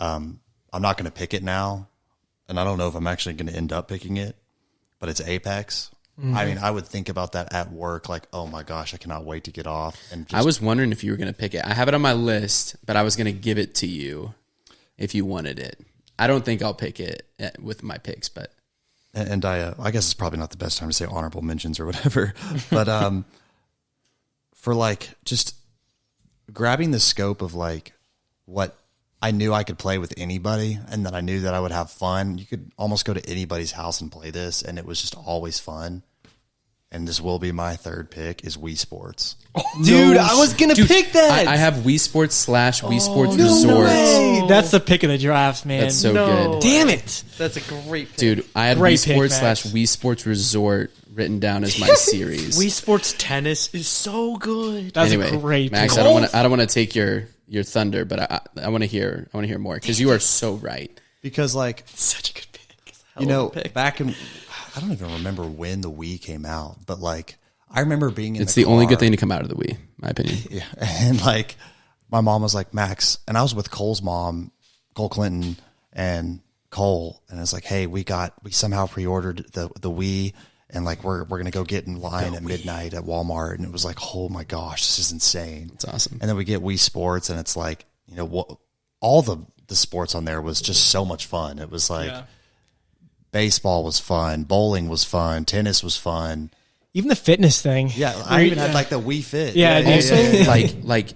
I'm not going to pick it now, and I don't know if I'm actually going to end up picking it, but it's Apex. I mean, I would think about that at work, like, oh my gosh, I cannot wait to get off. And just, I was wondering if you were going to pick it. I have it on my list, but I was going to give it to you if you wanted it. I don't think I'll pick it with my picks, but. And I guess it's probably not the best time to say honorable mentions or whatever, but for like just grabbing the scope of like what I knew I could play with anybody and that I knew that I would have fun. You could almost go to anybody's house and play this, and it was just always fun. And this will be my third pick is Wii Sports. Dude, I was going to pick that. I have Wii Sports / Wii Sports Resort. Hey, that's the pick of the drafts, man. That's so good. Damn it. That's a great pick. Dude, I had Great Wii pick, Sports Max. / Wii Sports Resort written down as my series. Wii Sports Tennis is so good. That's Anyway, a great Max, pick. I don't want to take your thunder, but I want to hear more because you are so right. Because like, Such a good pick. you know, back in, I don't even remember when the Wii came out, but like, I remember being in It's the the only car. good thing to come out of the Wii, my opinion. Yeah. And like my mom was like, Max, and I was with Cole's mom, Cole Clinton and Cole. And it's like, hey, we somehow pre-ordered the Wii and like, we're going to go get in line at midnight at Walmart. And it was like, oh my gosh, this is insane. It's awesome. And then we get Wii Sports and it's like, you know, all the sports on there was just so much fun. It was like baseball was fun. Bowling was fun. Tennis was fun. Even the fitness thing. Yeah, I even had like the Wii Fit. Yeah, Also, yeah. like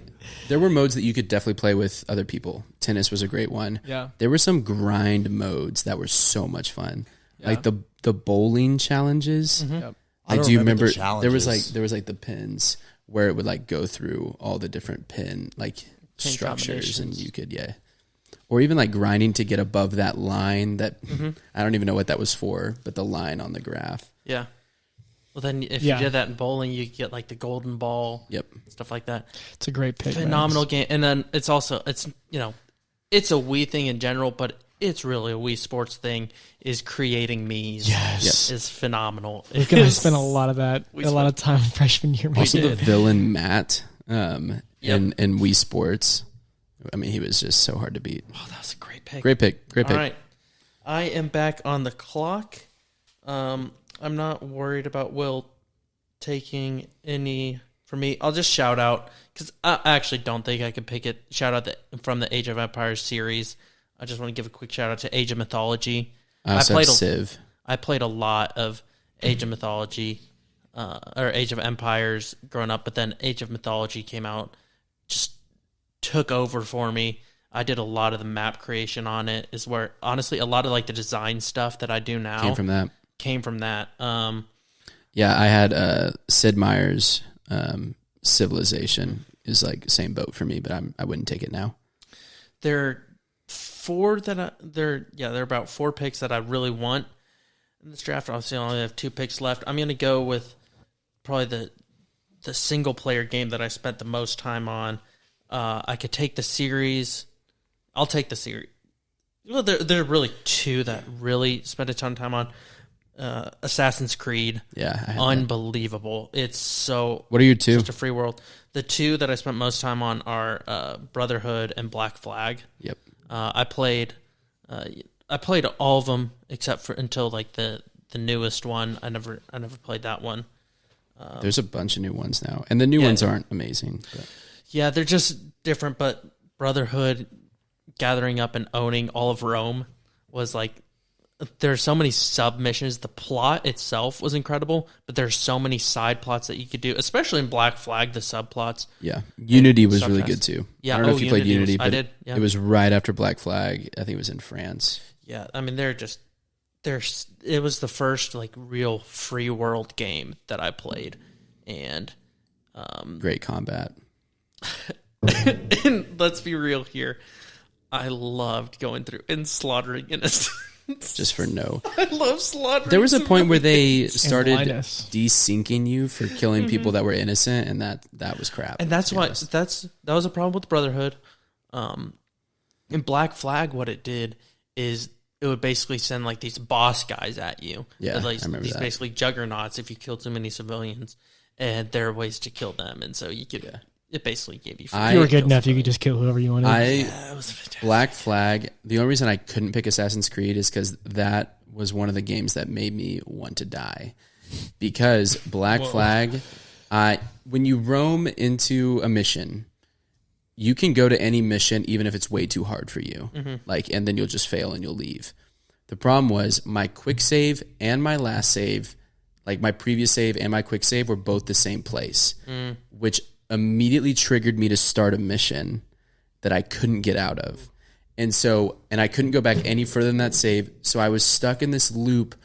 there were modes that you could definitely play with other people. Tennis was a great one. Yeah. There were some grind modes that were so much fun. Like the bowling challenges. Yep. I I don't do remember remember the challenges. there was like the pins where it would like go through all the different pin structures and you could or even like grinding to get above that line that I don't even know what that was for, but the line on the graph. Yeah. Well, then if you did that in bowling, you get like the golden ball. Yep. Stuff like that. It's a great pick. Phenomenal Max. game. And then it's a Wii thing in general, but it's really a Wii Sports thing is creating Mii's. Yes. Is phenomenal. Luke and I spent a lot of that, a lot of time freshman year. Also the did. villain Matt in Wii Sports. I mean, he was just so hard to beat. Oh, that was a great pick. Great pick. All right. I am back on the clock. I'm not worried about Will taking any from me. I'll just shout out, because I actually don't think I could pick it. Shout out from the Age of Empires series. I just want to give a quick shout out to Age of Mythology. I also have Civ. I played a lot of Age of Mythology, or Age of Empires growing up, but then Age of Mythology came out, just took over for me. I did a lot of the map creation on it, is where, honestly, a lot of like the design stuff that I do now Came from that. Yeah, I had Sid Meier's Civilization is like same boat for me, but I wouldn't take it now. There are about 4 picks that I really want in this draft. Obviously, I only have 2 picks left. I'm going to go with probably the single player game that I spent the most time on. I could take the series. I'll take the series. Well, there are really 2 that really spent a ton of time on. Assassin's Creed. Yeah. I had Unbelievable. that. It's so... What are your 2? Just a free world. The 2 that I spent most time on are Brotherhood and Black Flag. Yep. I played all of them except for until like the newest one. I never played that one. There's a bunch of new ones now, and the new ones aren't amazing. But. Yeah, they're just different. But Brotherhood, gathering up and owning all of Rome was like. There are so many sub-missions. The plot itself was incredible, but there's so many side plots that you could do, especially in Black Flag, the subplots. Yeah. Unity was really good too. Yeah. I don't know if you played Unity, I but did. Yeah. It was right after Black Flag. I think it was in France. Yeah, I mean, it was the first like real free world game that I played, and Great combat. and let's be real here, I loved going through and slaughtering innocents. Just for no. I love slaughtering. There was a point where they blindness. started desyncing you for killing people that were innocent, and that was crap. And that's to be why honest. that was a problem with Brotherhood. In Black Flag, what it did is it would basically send like these boss guys at you. Yeah, like, I remember these that. basically juggernauts if you killed too many civilians, and there are ways to kill them, and so you could. It basically gave you. I- You were good enough. You could just kill whoever you wanted. It was fantastic. Black Flag, the only reason I couldn't pick Assassin's Creed is because that was one of the games that made me want to die. because Black Flag, when you roam into a mission, you can go to any mission even if it's way too hard for you. And then you'll just fail and you'll leave. The problem was my quick save and my last save, like my previous save and my quick save, were both the same place, which immediately triggered me to start a mission that I couldn't get out of. And I couldn't go back any further than that save. So I was stuck in this loop,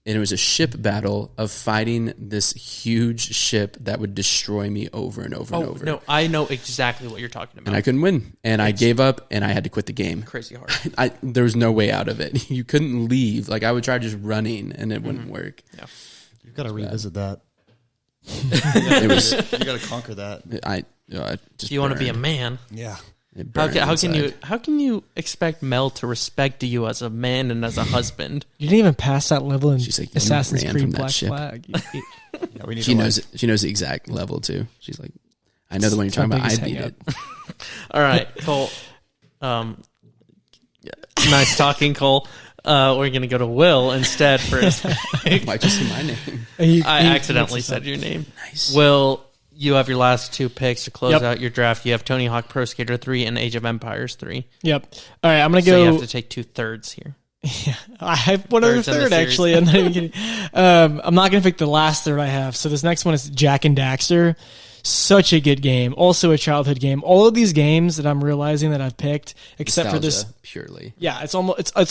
and it was a ship battle of fighting this huge ship that would destroy me over and over and over. No, I know exactly what you're talking about. And I couldn't win. And I gave up, and I had to quit the game. Crazy hard. There was no way out of it. You couldn't leave. Like, I would try just running, and it wouldn't work. Yeah. You've got to revisit that. It was. You got to conquer that. If you want to be a man, Yeah. how can you expect Mel to respect you as a man and as a husband? You didn't even pass that level in She's like, "You Assassin's ran Creed from that Black ship." Flag. Yeah, we need She to knows it. She knows the exact level too. She's like, I know the one you're talking about. I beat it. All right, Cole. Nice talking, Cole. We're gonna go to Will instead for his pick. Why'd you say my name? I accidentally said your name. Nice. Will, you have your last two picks to close Yep. out your draft. You have Tony Hawk Pro Skater 3 and Age of Empires 3. Yep. All right, I'm going to So you go. have to take 2/3 here. I have one other Thirds in the third, series. actually. I'm not even kidding. I'm not going to pick the last third I have. So this next one is Jack and Daxter. Such a good game. Also a childhood game. All of these games that I'm realizing that I've picked, except for this. Nostalgia, purely. Yeah, it's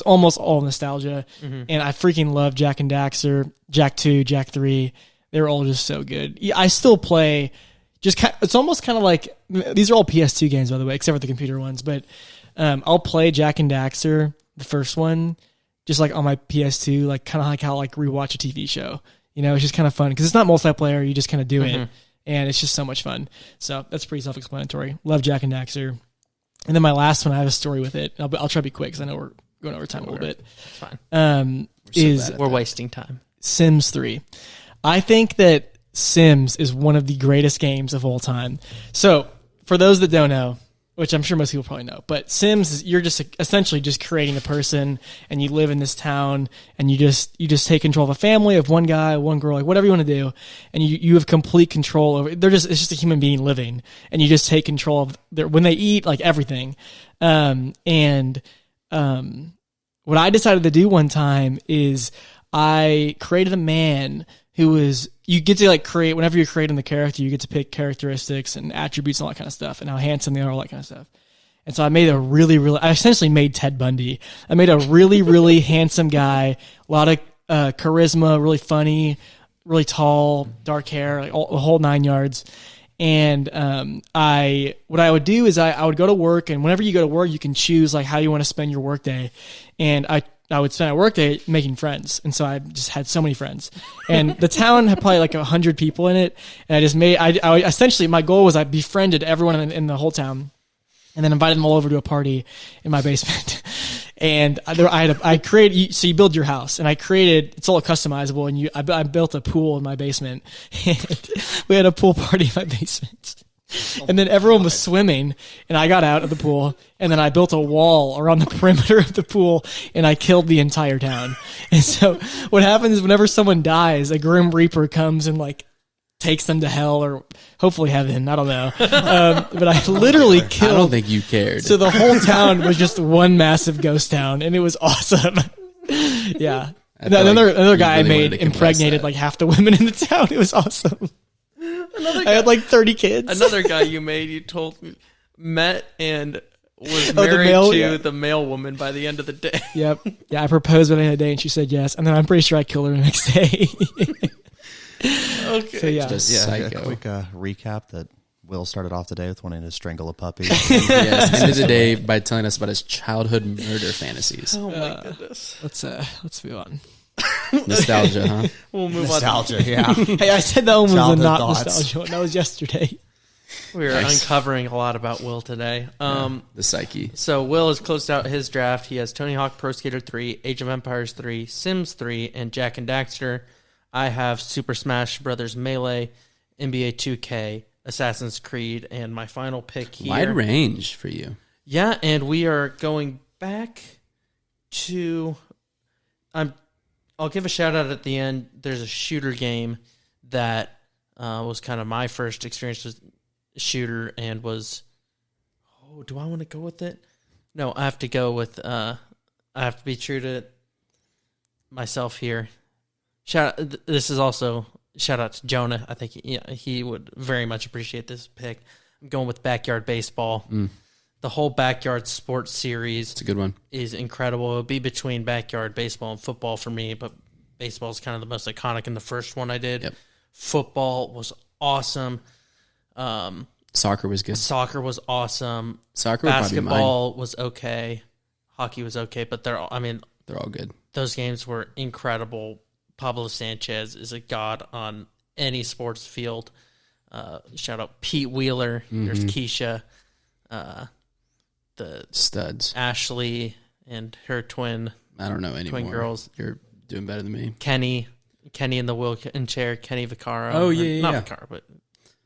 almost all nostalgia. And I freaking love Jack and Daxter, Jack 2, Jack 3. They're all just so good. I still play it's almost kind of like, these are all PS2 games, by the way, except for the computer ones, but I'll play Jack and Daxter, the first one, just like on my PS2, like kind of like how like rewatch a TV show. It's just kind of fun because it's not multiplayer. You just kind of do it, and it's just so much fun. So that's pretty self-explanatory. Love Jack and Daxter. And then my last one, I have a story with it. I'll try to be quick because I know we're going over time a little bit. It's fine. We're wasting time. Sims 3. I think that Sims is one of the greatest games of all time. So, for those that don't know, which I'm sure most people probably know, but Sims is, you're just essentially just creating a person, and you live in this town, and you just take control of a family of one guy, one girl, like whatever you want to do, and you have complete control over. It's just a human being living, and you just take control of when they eat, like everything. What I decided to do one time is I created a man who was, you get to like create, whenever you're creating the character, you get to pick characteristics and attributes and all that kind of stuff, and how handsome they are, all that kind of stuff. And so I made I essentially made Ted Bundy. I made a really, really handsome guy, a lot of charisma, really funny, really tall, dark hair, like the whole 9 yards. And what I would do is I would go to work, and whenever you go to work, you can choose like how you want to spend your work day. And I would spend a work day making friends, and so I just had so many friends. And the town had probably like 100 people in it, and I essentially, my goal was I befriended everyone in the whole town, and then invited them all over to a party in my basement. And I created, so you build your house, and I created, it's all customizable, and I built a pool in my basement, and we had a pool party in my basement. And then everyone was swimming, and I got out of the pool, and then I built a wall around the perimeter of the pool, and I killed the entire town. And so what happens is whenever someone dies, a Grim Reaper comes and like takes them to hell, or hopefully heaven, I don't know. But I literally killed. I don't think you cared. So the whole town was just one massive ghost town, and it was awesome. Yeah. Another guy I made impregnated like half the women in the town. It was awesome. I had like 30 kids. Another guy you made, you told me, met and was married to the male woman by the end of the day. Yep. Yeah, I proposed by the end of the day, and she said yes. And then I'm pretty sure I killed her the next day. Okay. So yeah. Just psycho. A quick recap that Will started off today with wanting to strangle a puppy. Yes, ended the day by telling us about his childhood murder fantasies. Oh my goodness. Let's move on. Nostalgia, huh? We'll move Nostalgia, yeah. Hey, I said that one was a Childhood not thoughts. nostalgia one. That was yesterday. on. We're uncovering a lot about Will today. The psyche. So Will has closed out his draft. He has Tony Hawk Pro Skater 3, Age of Empires 3, Sims 3, and Jack and Daxter. I have Super Smash Brothers Melee, NBA 2K, Assassin's Creed, and my final pick here. Wide range for you. Yeah, and we are going back to... I'll give a shout out at the end. There's a shooter game that was kind of my first experience with shooter and was. Oh, do I want to go with it? No, I have to go with. I have to be true to myself here. This is also shout out to Jonah. I think he would very much appreciate this pick. I'm going with Backyard Baseball. The whole Backyard Sports series. It's a good one. Is incredible. It would be between Backyard Baseball and football for me, but baseball is kind of the most iconic in the first one I did. Yep. Football was awesome. Soccer was good. Soccer was awesome. Soccer would probably be mine. Basketball was okay. Hockey was okay, but they're all good. Those games were incredible. Pablo Sanchez is a god on any sports field. Shout out Pete Wheeler. There's Keisha. The studs. Ashley and her twin. I don't know anymore. Twin girls. You're doing better than me. Kenny in the wheelchair. Kenny Vaccaro. Oh, yeah. Not Vaccaro, but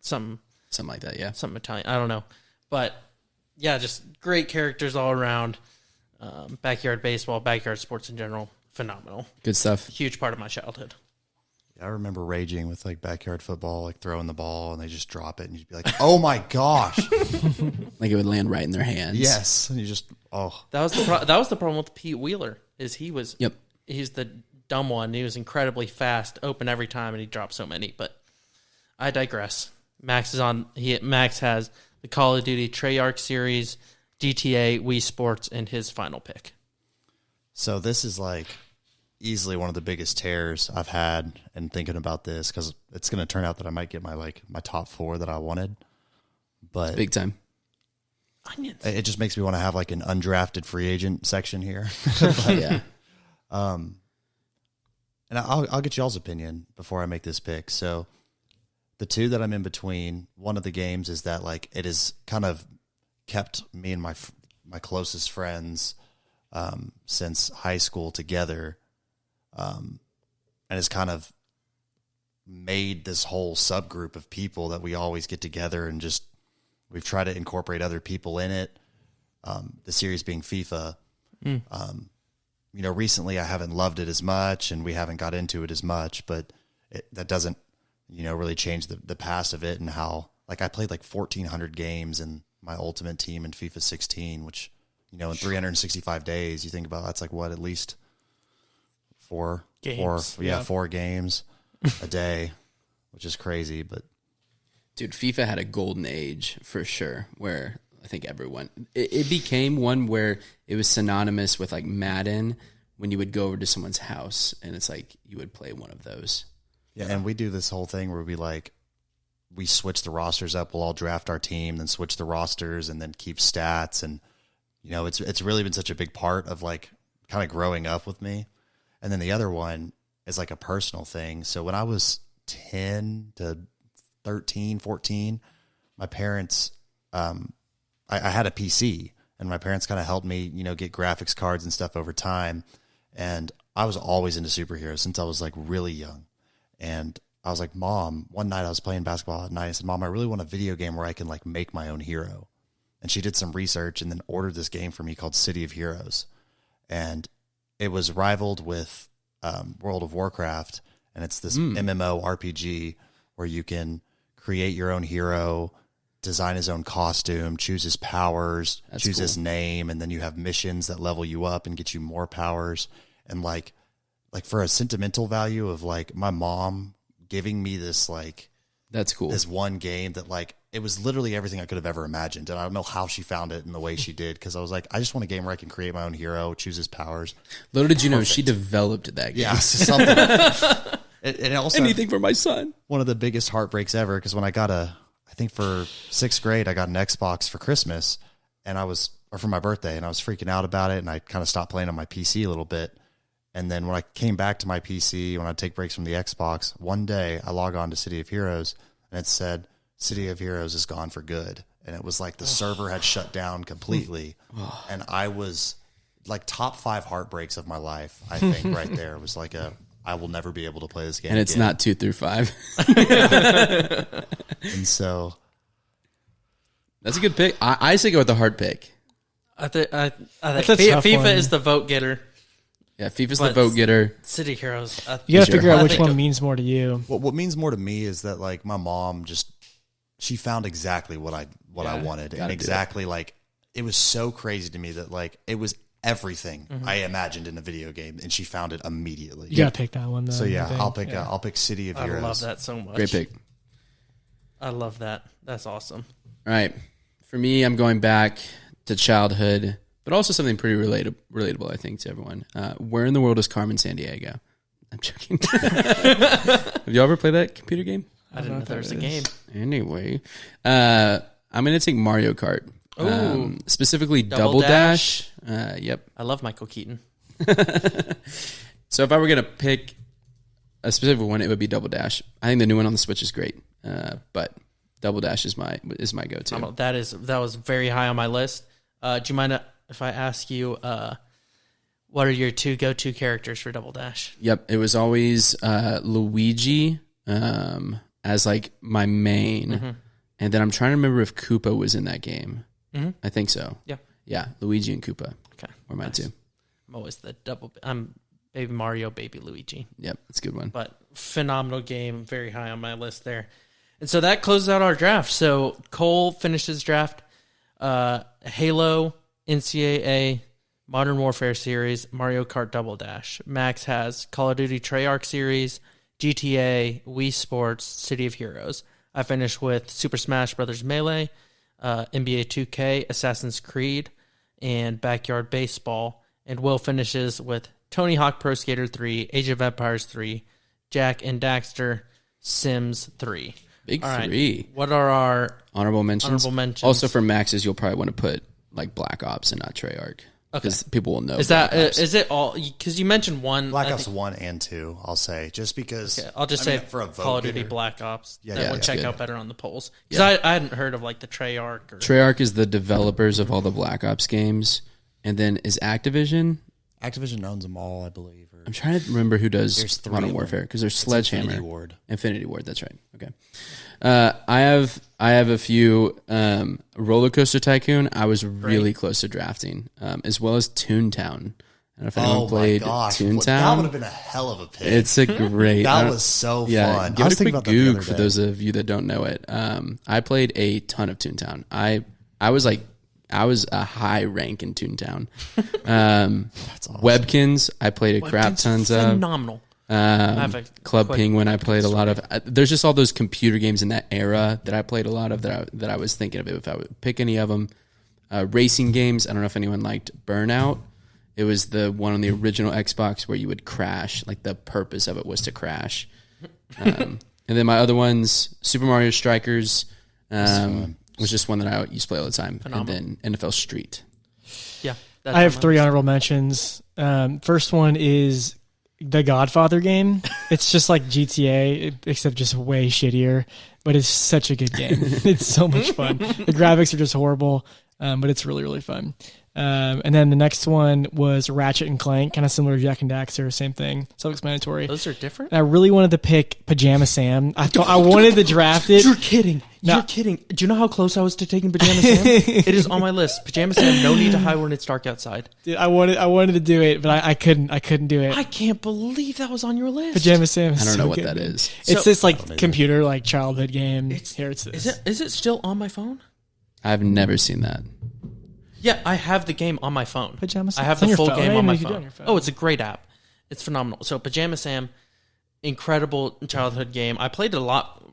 something like that, yeah. Something Italian. I don't know. But, yeah, just great characters all around. Backyard baseball, backyard sports in general, phenomenal. Good stuff. Huge part of my childhood. I remember raging with like backyard football, like throwing the ball and they just drop it and you'd be like, oh my gosh. Like it would land right in their hands. Yes. And you just, That was the problem with Pete Wheeler is he's the dumb one. He was incredibly fast, open every time, and he dropped so many. But I digress. Max has the Call of Duty Treyarch series, GTA, Wii Sports, and his final pick. So this is like easily one of the biggest tears I've had in thinking about this because it's going to turn out that I might get my top 4 that I wanted. But it's big time. Onions. It just makes me want to have like an undrafted free agent section here. Yeah. And I'll get y'all's opinion before I make this pick. So the two that I'm in between, one of the games is that like it has kind of kept me and my closest friends since high school together, and has kind of made this whole subgroup of people that we always get together and just we've tried to incorporate other people in it. The series being FIFA. Recently I haven't loved it as much and we haven't got into it as much, but that doesn't, really change the past of it and how, like, I played like 1,400 games in my ultimate team in FIFA 16, which, in 365 days, you think about that's like what, at least four games a day, which is crazy. But dude, FIFA had a golden age for sure, where I think everyone it became one where it was synonymous with like Madden when you would go over to someone's house and it's like you would play one of those. Yeah, and we do this whole thing where we switch the rosters up. We'll all draft our team, then switch the rosters, and then keep stats. And it's really been such a big part of like kind of growing up with me. And then the other one is like a personal thing. So when I was 10 to 13, 14, my parents, I had a PC, and my parents kind of helped me, get graphics cards and stuff over time. And I was always into superheroes since I was like really young. And I was like, Mom, one night I was playing basketball at night. I said, Mom, I really want a video game where I can like make my own hero. And she did some research and then ordered this game for me called City of Heroes. And it was rivaled with World of Warcraft. And it's this MMO RPG where you can create your own hero, design his own costume, choose his powers, choose his name. And then you have missions that level you up and get you more powers. And like for a sentimental value of like my mom giving me this, like, that's cool. This one game that like, it was literally everything I could have ever imagined. And I don't know how she found it in the way she did. Cause I was like, I just want a game where I can create my own hero, choose his powers. Little did you know she developed that game. Yeah. Something. It also anything for my son. One of the biggest heartbreaks ever. Cause when I got I think for 6th grade, I got an Xbox for Christmas or for my birthday, and I was freaking out about it. And I kind of stopped playing on my PC a little bit. And then when I came back to my PC, when I'd take breaks from the Xbox, one day I log on to City of Heroes and it said, City of Heroes is gone for good. And it was like the server had shut down completely. And I was like top 5 heartbreaks of my life, I think, right there. It was like I will never be able to play this game and it's again. not 2 through 5. And so that's a good pick. I say go with the hard pick. I think That's a tough FIFA one. is the vote getter. Yeah, FIFA's But the vote getter. City Heroes. You got to figure out I which think one means more to you. What means more to me is that like my mom she found exactly what I wanted, and exactly like it was so crazy to me that like it was everything I imagined in a video game, and she found it immediately. You got to pick that one though. So yeah, I think. I'll pick City of Heroes. I love that so much. Great pick. I love that. That's awesome. All right. For me, I'm going back to childhood, but also something pretty relatable, I think, to everyone. Where in the world is Carmen Sandiego? I'm joking. Have you ever played that computer game? I didn't know there was a game. Anyway, I'm going to take Mario Kart. Ooh. Specifically Double Double Dash. Yep. I love Michael Keaton. So if I were going to pick a specific one, it would be Double Dash. I think the new one on the Switch is great, but Double Dash is my go-to. That was very high on my list. Do you mind if I ask you what are your two go-to characters for Double Dash? Yep, it was always Luigi as like my main, and then I'm trying to remember if Koopa was in that game. I think so. Yeah, Luigi and Koopa. Okay, were mine too. I'm always I'm Baby Mario, Baby Luigi. Yep, that's a good one. But phenomenal game, very high on my list there. And so that closes out our draft. So Cole finished his draft. Halo, NCAA, Modern Warfare series, Mario Kart Double Dash. Max has Call of Duty Treyarch series, GTA, Wii Sports, City of Heroes. I finished with Super Smash Bros. Melee, NBA 2K, Assassin's Creed, and Backyard Baseball. And Will finishes with Tony Hawk Pro Skater 3, Age of Empires 3, Jack and Daxter, Sims 3. Big All three. Right. What are our honorable mentions? Also for Max's, you'll probably want to put like Black Ops and not Treyarch. Because people will know. Is it all? Because you mentioned one. Black Ops 1 and 2, I'll say. Just because. Okay, I'll just say for a vote Call of Duty getter. Black Ops. Yeah, that would check good. out better on the polls. Because I hadn't heard of like the Treyarch. Treyarch is the developers of all the Black Ops games. And then is Activision? Activision owns them all, I believe. I'm trying to remember who does There's three Modern of them. Warfare. Because there's It's Sledgehammer. Infinity Infinity Ward. Ward, that's right. Okay. I have a few Roller Coaster Tycoon. I was really close to drafting, as well as Toontown. I don't know if anyone played Toontown. That would have been a hell of a pick. It's a great. That was so fun. Give I was it a thinking quick about that the Goog other for day. those of you that don't know it. I played a ton of Toontown. I was a high rank in Toontown. That's awesome. Webkins, I played a crap Webkin's tons of. phenomenal. Club Penguin, I played a lot of. There's just all those computer games in that era that I played a lot of that I was thinking of if I would pick any of them. Racing games, I don't know if anyone liked Burnout. It was the one on the original Xbox where you would crash. Like the purpose of it was to crash. And then my other ones, Super Mario Strikers, was just one that I used to play all the time. Phenomenal. And then NFL Street. Yeah. I have three honorable mentions. First one is the Godfather game. It's just like GTA, except just way shittier, but it's such a good game. It's so much fun. The graphics are just horrible, but it's really, really fun. And then the next one was Ratchet and Clank, kind of similar to Jack and Daxter, same thing, self-explanatory. Those are different? And I really wanted to pick Pajama Sam. I wanted to draft it. You're kidding. No. You're kidding. Do you know how close I was to taking Pajama Sam? It is on my list. Pajama Sam, no need to hide when it's dark outside. Dude, I wanted to do it, but I couldn't do it. I can't believe that was on your list. Pajama Sam is I don't know so what good, that man. is. It's So- this like computer like childhood game. Here it's this. Is it still on my phone? I've never seen that. Yeah, I have the game on my phone. Pajama Sam? I have It's on the your full phone. I game didn't on know my you could do it phone. on your phone. Oh, it's a great app. It's phenomenal. So Pajama Sam, incredible childhood game. I played it a lot.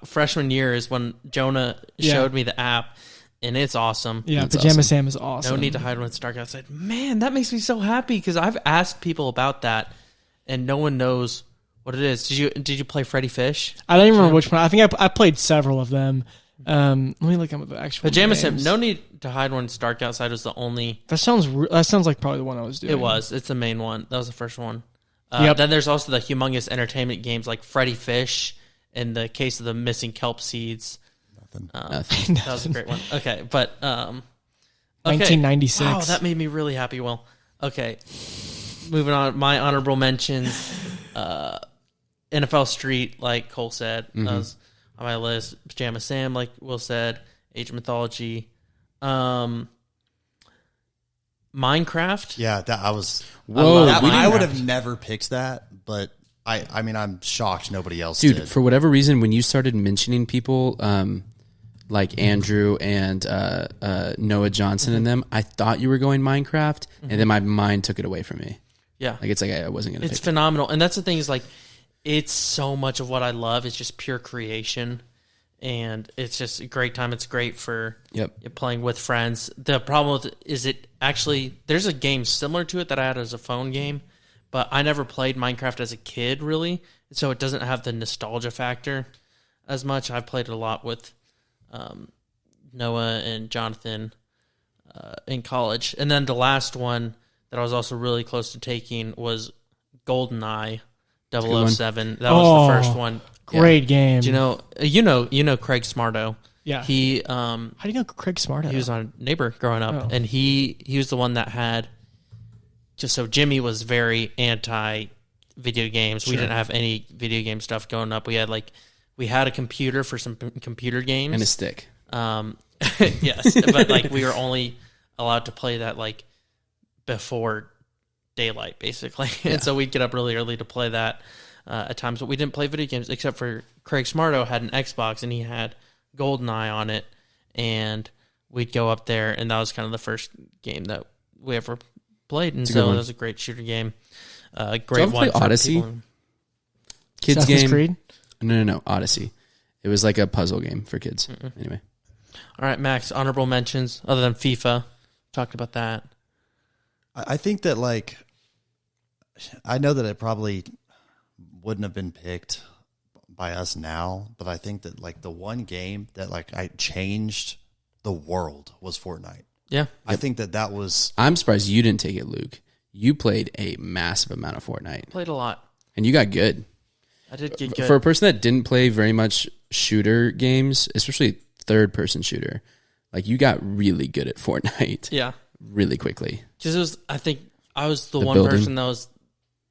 Freshman year is when Jonah showed me the app, and it's awesome. Yeah, That's Pajama awesome. Sam is awesome. No need to hide when it's dark outside. Man, that makes me so happy because I've asked people about that, and no one knows what it is. Did you play Freddy Fish? I don't even remember which one. I think I played several of them. Let me look up the actual Pajama Sam. names. No need to hide when it's dark outside was the only. That sounds like probably the one I was doing. It was. It's the main one. That was the first one. Yep. Then there's also the humongous entertainment games like Freddy Fish and the case of the missing kelp seeds. Nothing. That was a great one. Okay, but okay. 1996. Wow, that made me really happy. Will. Okay, moving on. My honorable mentions: NFL Street, like Cole said, that was on my list. Pajama Sam, like Will said. Age of Mythology. Minecraft. Yeah, that I was. Whoa, I would have never picked that, but I mean, I'm shocked nobody else dude. did. For whatever reason, when you started mentioning people, like Andrew and Noah Johnson and them, I thought you were going Minecraft, and then my mind took it away from me. Yeah. Like it's like I wasn't gonna. It's pick phenomenal, and that's the thing is like, it's so much of what I love. It's just pure creation, and it's just a great time. It's great for playing with friends. The problem with it is it actually there's a game similar to it that I had as a phone game, but I never played Minecraft as a kid really, so it doesn't have the nostalgia factor as much. I've played it a lot with Noah and Jonathan in college, and then the last one that I was also really close to taking was GoldenEye 007. That was the first one. Great game. Do you know Craig Smarto. Yeah. He How do you know Craig Smarto? he was our neighbor growing up, and he was the one that had. Just so Jimmy was very anti video games. We didn't have any video game stuff going up. We had a computer for some computer games and a stick. Yes, but like we were only allowed to play that like before daylight, basically, and so we'd get up really early to play that at times. But we didn't play video games except for Craig Smarto had an Xbox and he had GoldenEye on it, and we'd go up there, and that was kind of the first game that we ever played, and so it was a great shooter game. Great one. For Odyssey? people. Kids Assassin's game. Creed? No, Odyssey. It was like a puzzle game for kids. Anyway, All right, Max. Honorable mentions other than FIFA. Talked about that. I think that like, I know that it probably wouldn't have been picked by us now, but I think that like the one game that like I changed the world was Fortnite. Yeah, I think that was. I'm surprised you didn't take it, Luke. You played a massive amount of Fortnite, played a lot. and you got good. I did get good. For a person that didn't play very much shooter games, especially third-person shooter, like you got really good at Fortnite. Yeah, really quickly. Because I think I was the one building. person that was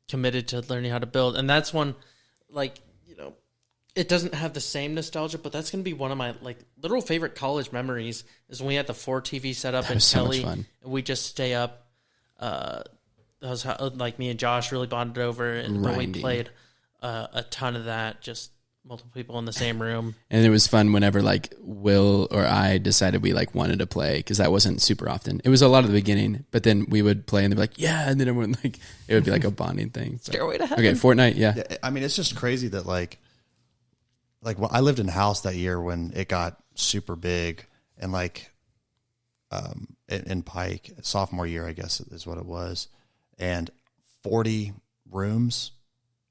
committed to learning how to build, and that's one, like it doesn't have the same nostalgia, but that's going to be one of my like literal favorite college memories. Is when we had the 4 TV set up in Kelly, so much fun. and we just stay up. That was how like me and Josh really bonded over, and when we Grinding. played a ton of that, just multiple people in the same room. And it was fun whenever like Will or I decided we like wanted to play, because that wasn't super often. It was a lot at the beginning, but then we would play and they'd be like, yeah, and then everyone like it would be like a bonding thing. So. Stairway to Heaven. Okay, Fortnite, yeah. I mean, it's just crazy that like when I lived in a house that year when it got super big, and like in Pike, sophomore year, I guess is what it was, and 40 rooms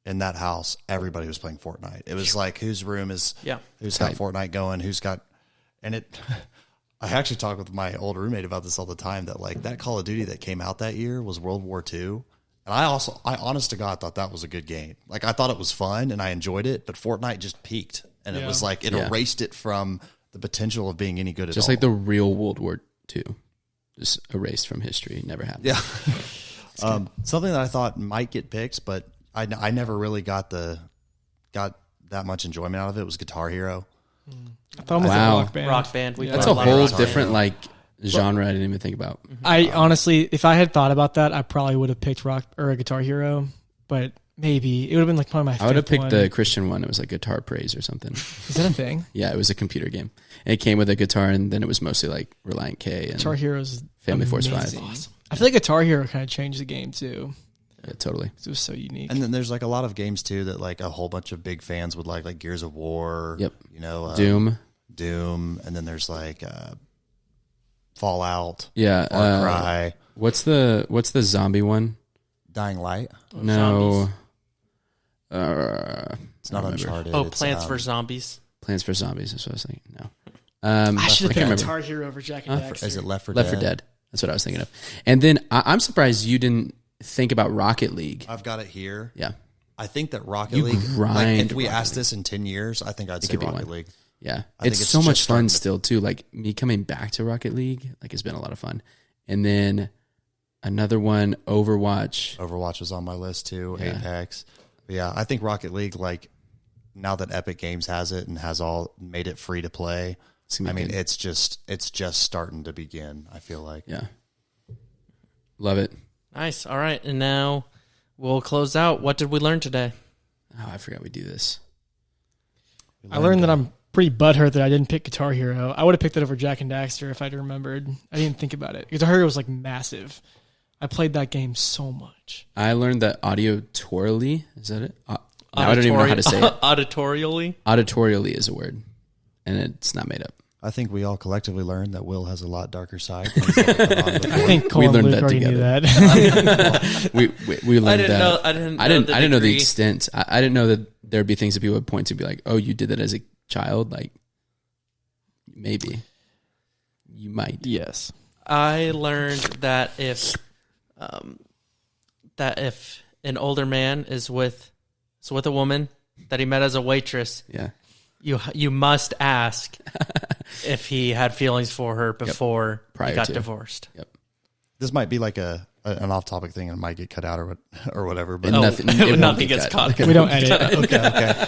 in that house, everybody was playing Fortnite. It was like whose room is who's got Fortnite going, who's got, and it. I actually talk with my old roommate about this all the time, that like that Call of Duty that came out that year was World War II. And I honest to God thought that was a good game. Like I thought it was fun and I enjoyed it, but Fortnite just peaked, and it was like it erased it from the potential of being any good at all. Just like the real World War II, just erased from history, never happened. Yeah. Something that I thought might get picked, but I never really got that much enjoyment out of it was Guitar Hero. I thought it was a Rock band. That's a whole different like genre I didn't even think about. I honestly, if I had thought about that, I probably would have picked rock or a Guitar Hero, but maybe it would have been like probably my. I would have fifth picked one. the Christian one. It was like Guitar Praise or something. Is that a thing? Yeah, it was a computer game, and it came with a guitar, and then it was mostly like Reliant K and Guitar Hero's Family Force 5. amazing. I feel like Guitar Hero kind of changed the game too. Yeah, totally. It was so unique. And then there's like a lot of games too that like a whole bunch of big fans would like Gears of War. Yep. Doom, and then there's like Fallout. Yeah. Far Cry. What's the zombie one? Dying Light. No. It's not Uncharted. Oh, it's, Plants vs. Zombies. Plants vs. Zombies. That's what I was thinking. No. I should have I can't picked remember. Guitar Hero over Jack and Daxter. Is it Left 4 Dead? Left 4 Dead. That's what I was thinking of. And then I'm surprised you didn't think about Rocket League. I've got it here. Yeah. I think that Rocket You League. grind Like, if we Rocket asked League. this in 10 years, I think I'd say could be Rocket one. League. Yeah. I think It's it's so just much starting fun to- still too. Like me coming back to Rocket League, like it's been a lot of fun. And then another one, Overwatch. Overwatch was on my list too. Yeah. Apex. But yeah, I think Rocket League, like now that Epic Games has it and has all made it free to play, It's gonna I be mean, good. it's just starting to begin, I feel like. Yeah. Love it. Nice. All right. And now we'll close out. What did we learn today? Oh, I forgot we do this. I learned that I'm pretty butthurt that I didn't pick Guitar Hero. I would have picked it over Jack and Daxter if I'd remembered. I didn't think about it. Guitar Hero was like massive. I played that game so much. I learned that auditorially, is that it? Now I don't even know how to say it. Auditorially? Auditorially is a word, and it's not made up. I think we all collectively learned that Will has a lot darker side. I think Cole We and learned Luke that already knew together. that. We learned that. I didn't know the extent. I didn't know that there'd be things that people would point to, be like, "Oh, you did that as a child." Like, maybe you might. Yes. I learned that if an older man is with a woman that he met as a waitress, Yeah. you must ask if he had feelings for her before he got to. divorced. Yep. This might be like an off-topic thing and it might get cut out or whatever. But Nothing gets cut. We don't edit. okay.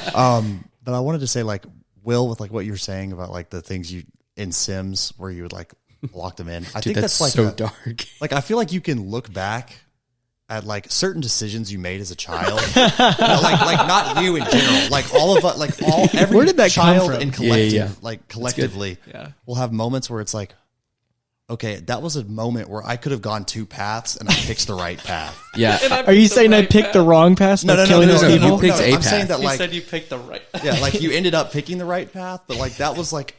But I wanted to say, like, Will, with like what you were saying about like the things you in Sims where you would like lock them in. I think that's like so dark. Like, I feel like you can look back at like certain decisions you made as a child. like not you in general. Like all of us, like every Where did that come child from? and collective, Yeah. like collectively, Yeah. will have moments where it's like, okay, that was a moment where I could have gone two paths and I picked the right path. Yeah. Are you saying I picked the wrong path? No, killing those people? You picked a I'm path. saying that You like, said you picked the right. yeah, like you ended up picking the right path, but like that was like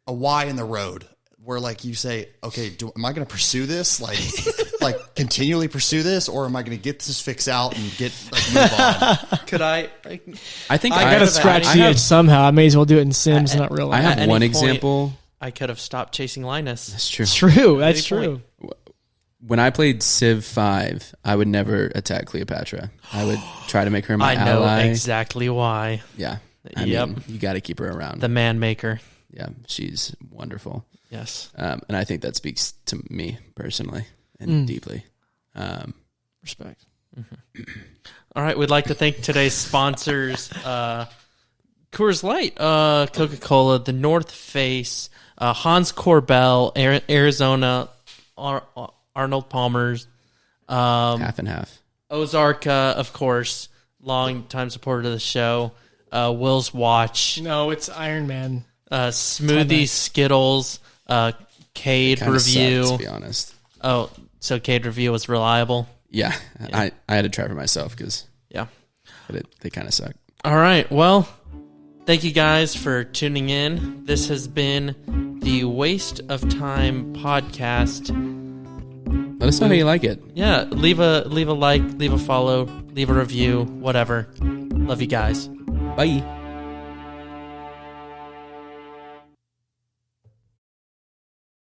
a Y in the road where like you say, okay, am I going to pursue this? Like continually pursue this, or am I going to get this fixed out and move on? Could I? I think I gotta scratch the itch somehow. I may as well do it in Sims, not real I life. have At one any point- example. I could have stopped chasing Linus. That's true. It's true. That's Any true. When I played Civ 5, I would never attack Cleopatra. I would try to make her my I know ally. exactly why. Yeah. I Yep. mean, you got to keep her around. The man maker. Yeah, she's wonderful. Yes. And I think that speaks to me personally and deeply. Respect. All right. We'd like to thank today's sponsors, Coors Light, Coca-Cola, The North Face, Hans Corbel, Arizona, Arnold Palmer's, Half and half. Ozark, of course, long-time supporter of the show, Will's Watch, No, it's Iron Man. Smoothie, Skittles, Cade Kinda Review. sucked, to be honest. Oh, so Cade Review was reliable? Yeah. I had to try for myself Yeah. but they kind of suck. All right. Well, thank you guys for tuning in. This has been the Waste of Time podcast. Let us know how you like it. Yeah, leave a like, leave a follow, leave a review, whatever. Love you guys. Bye.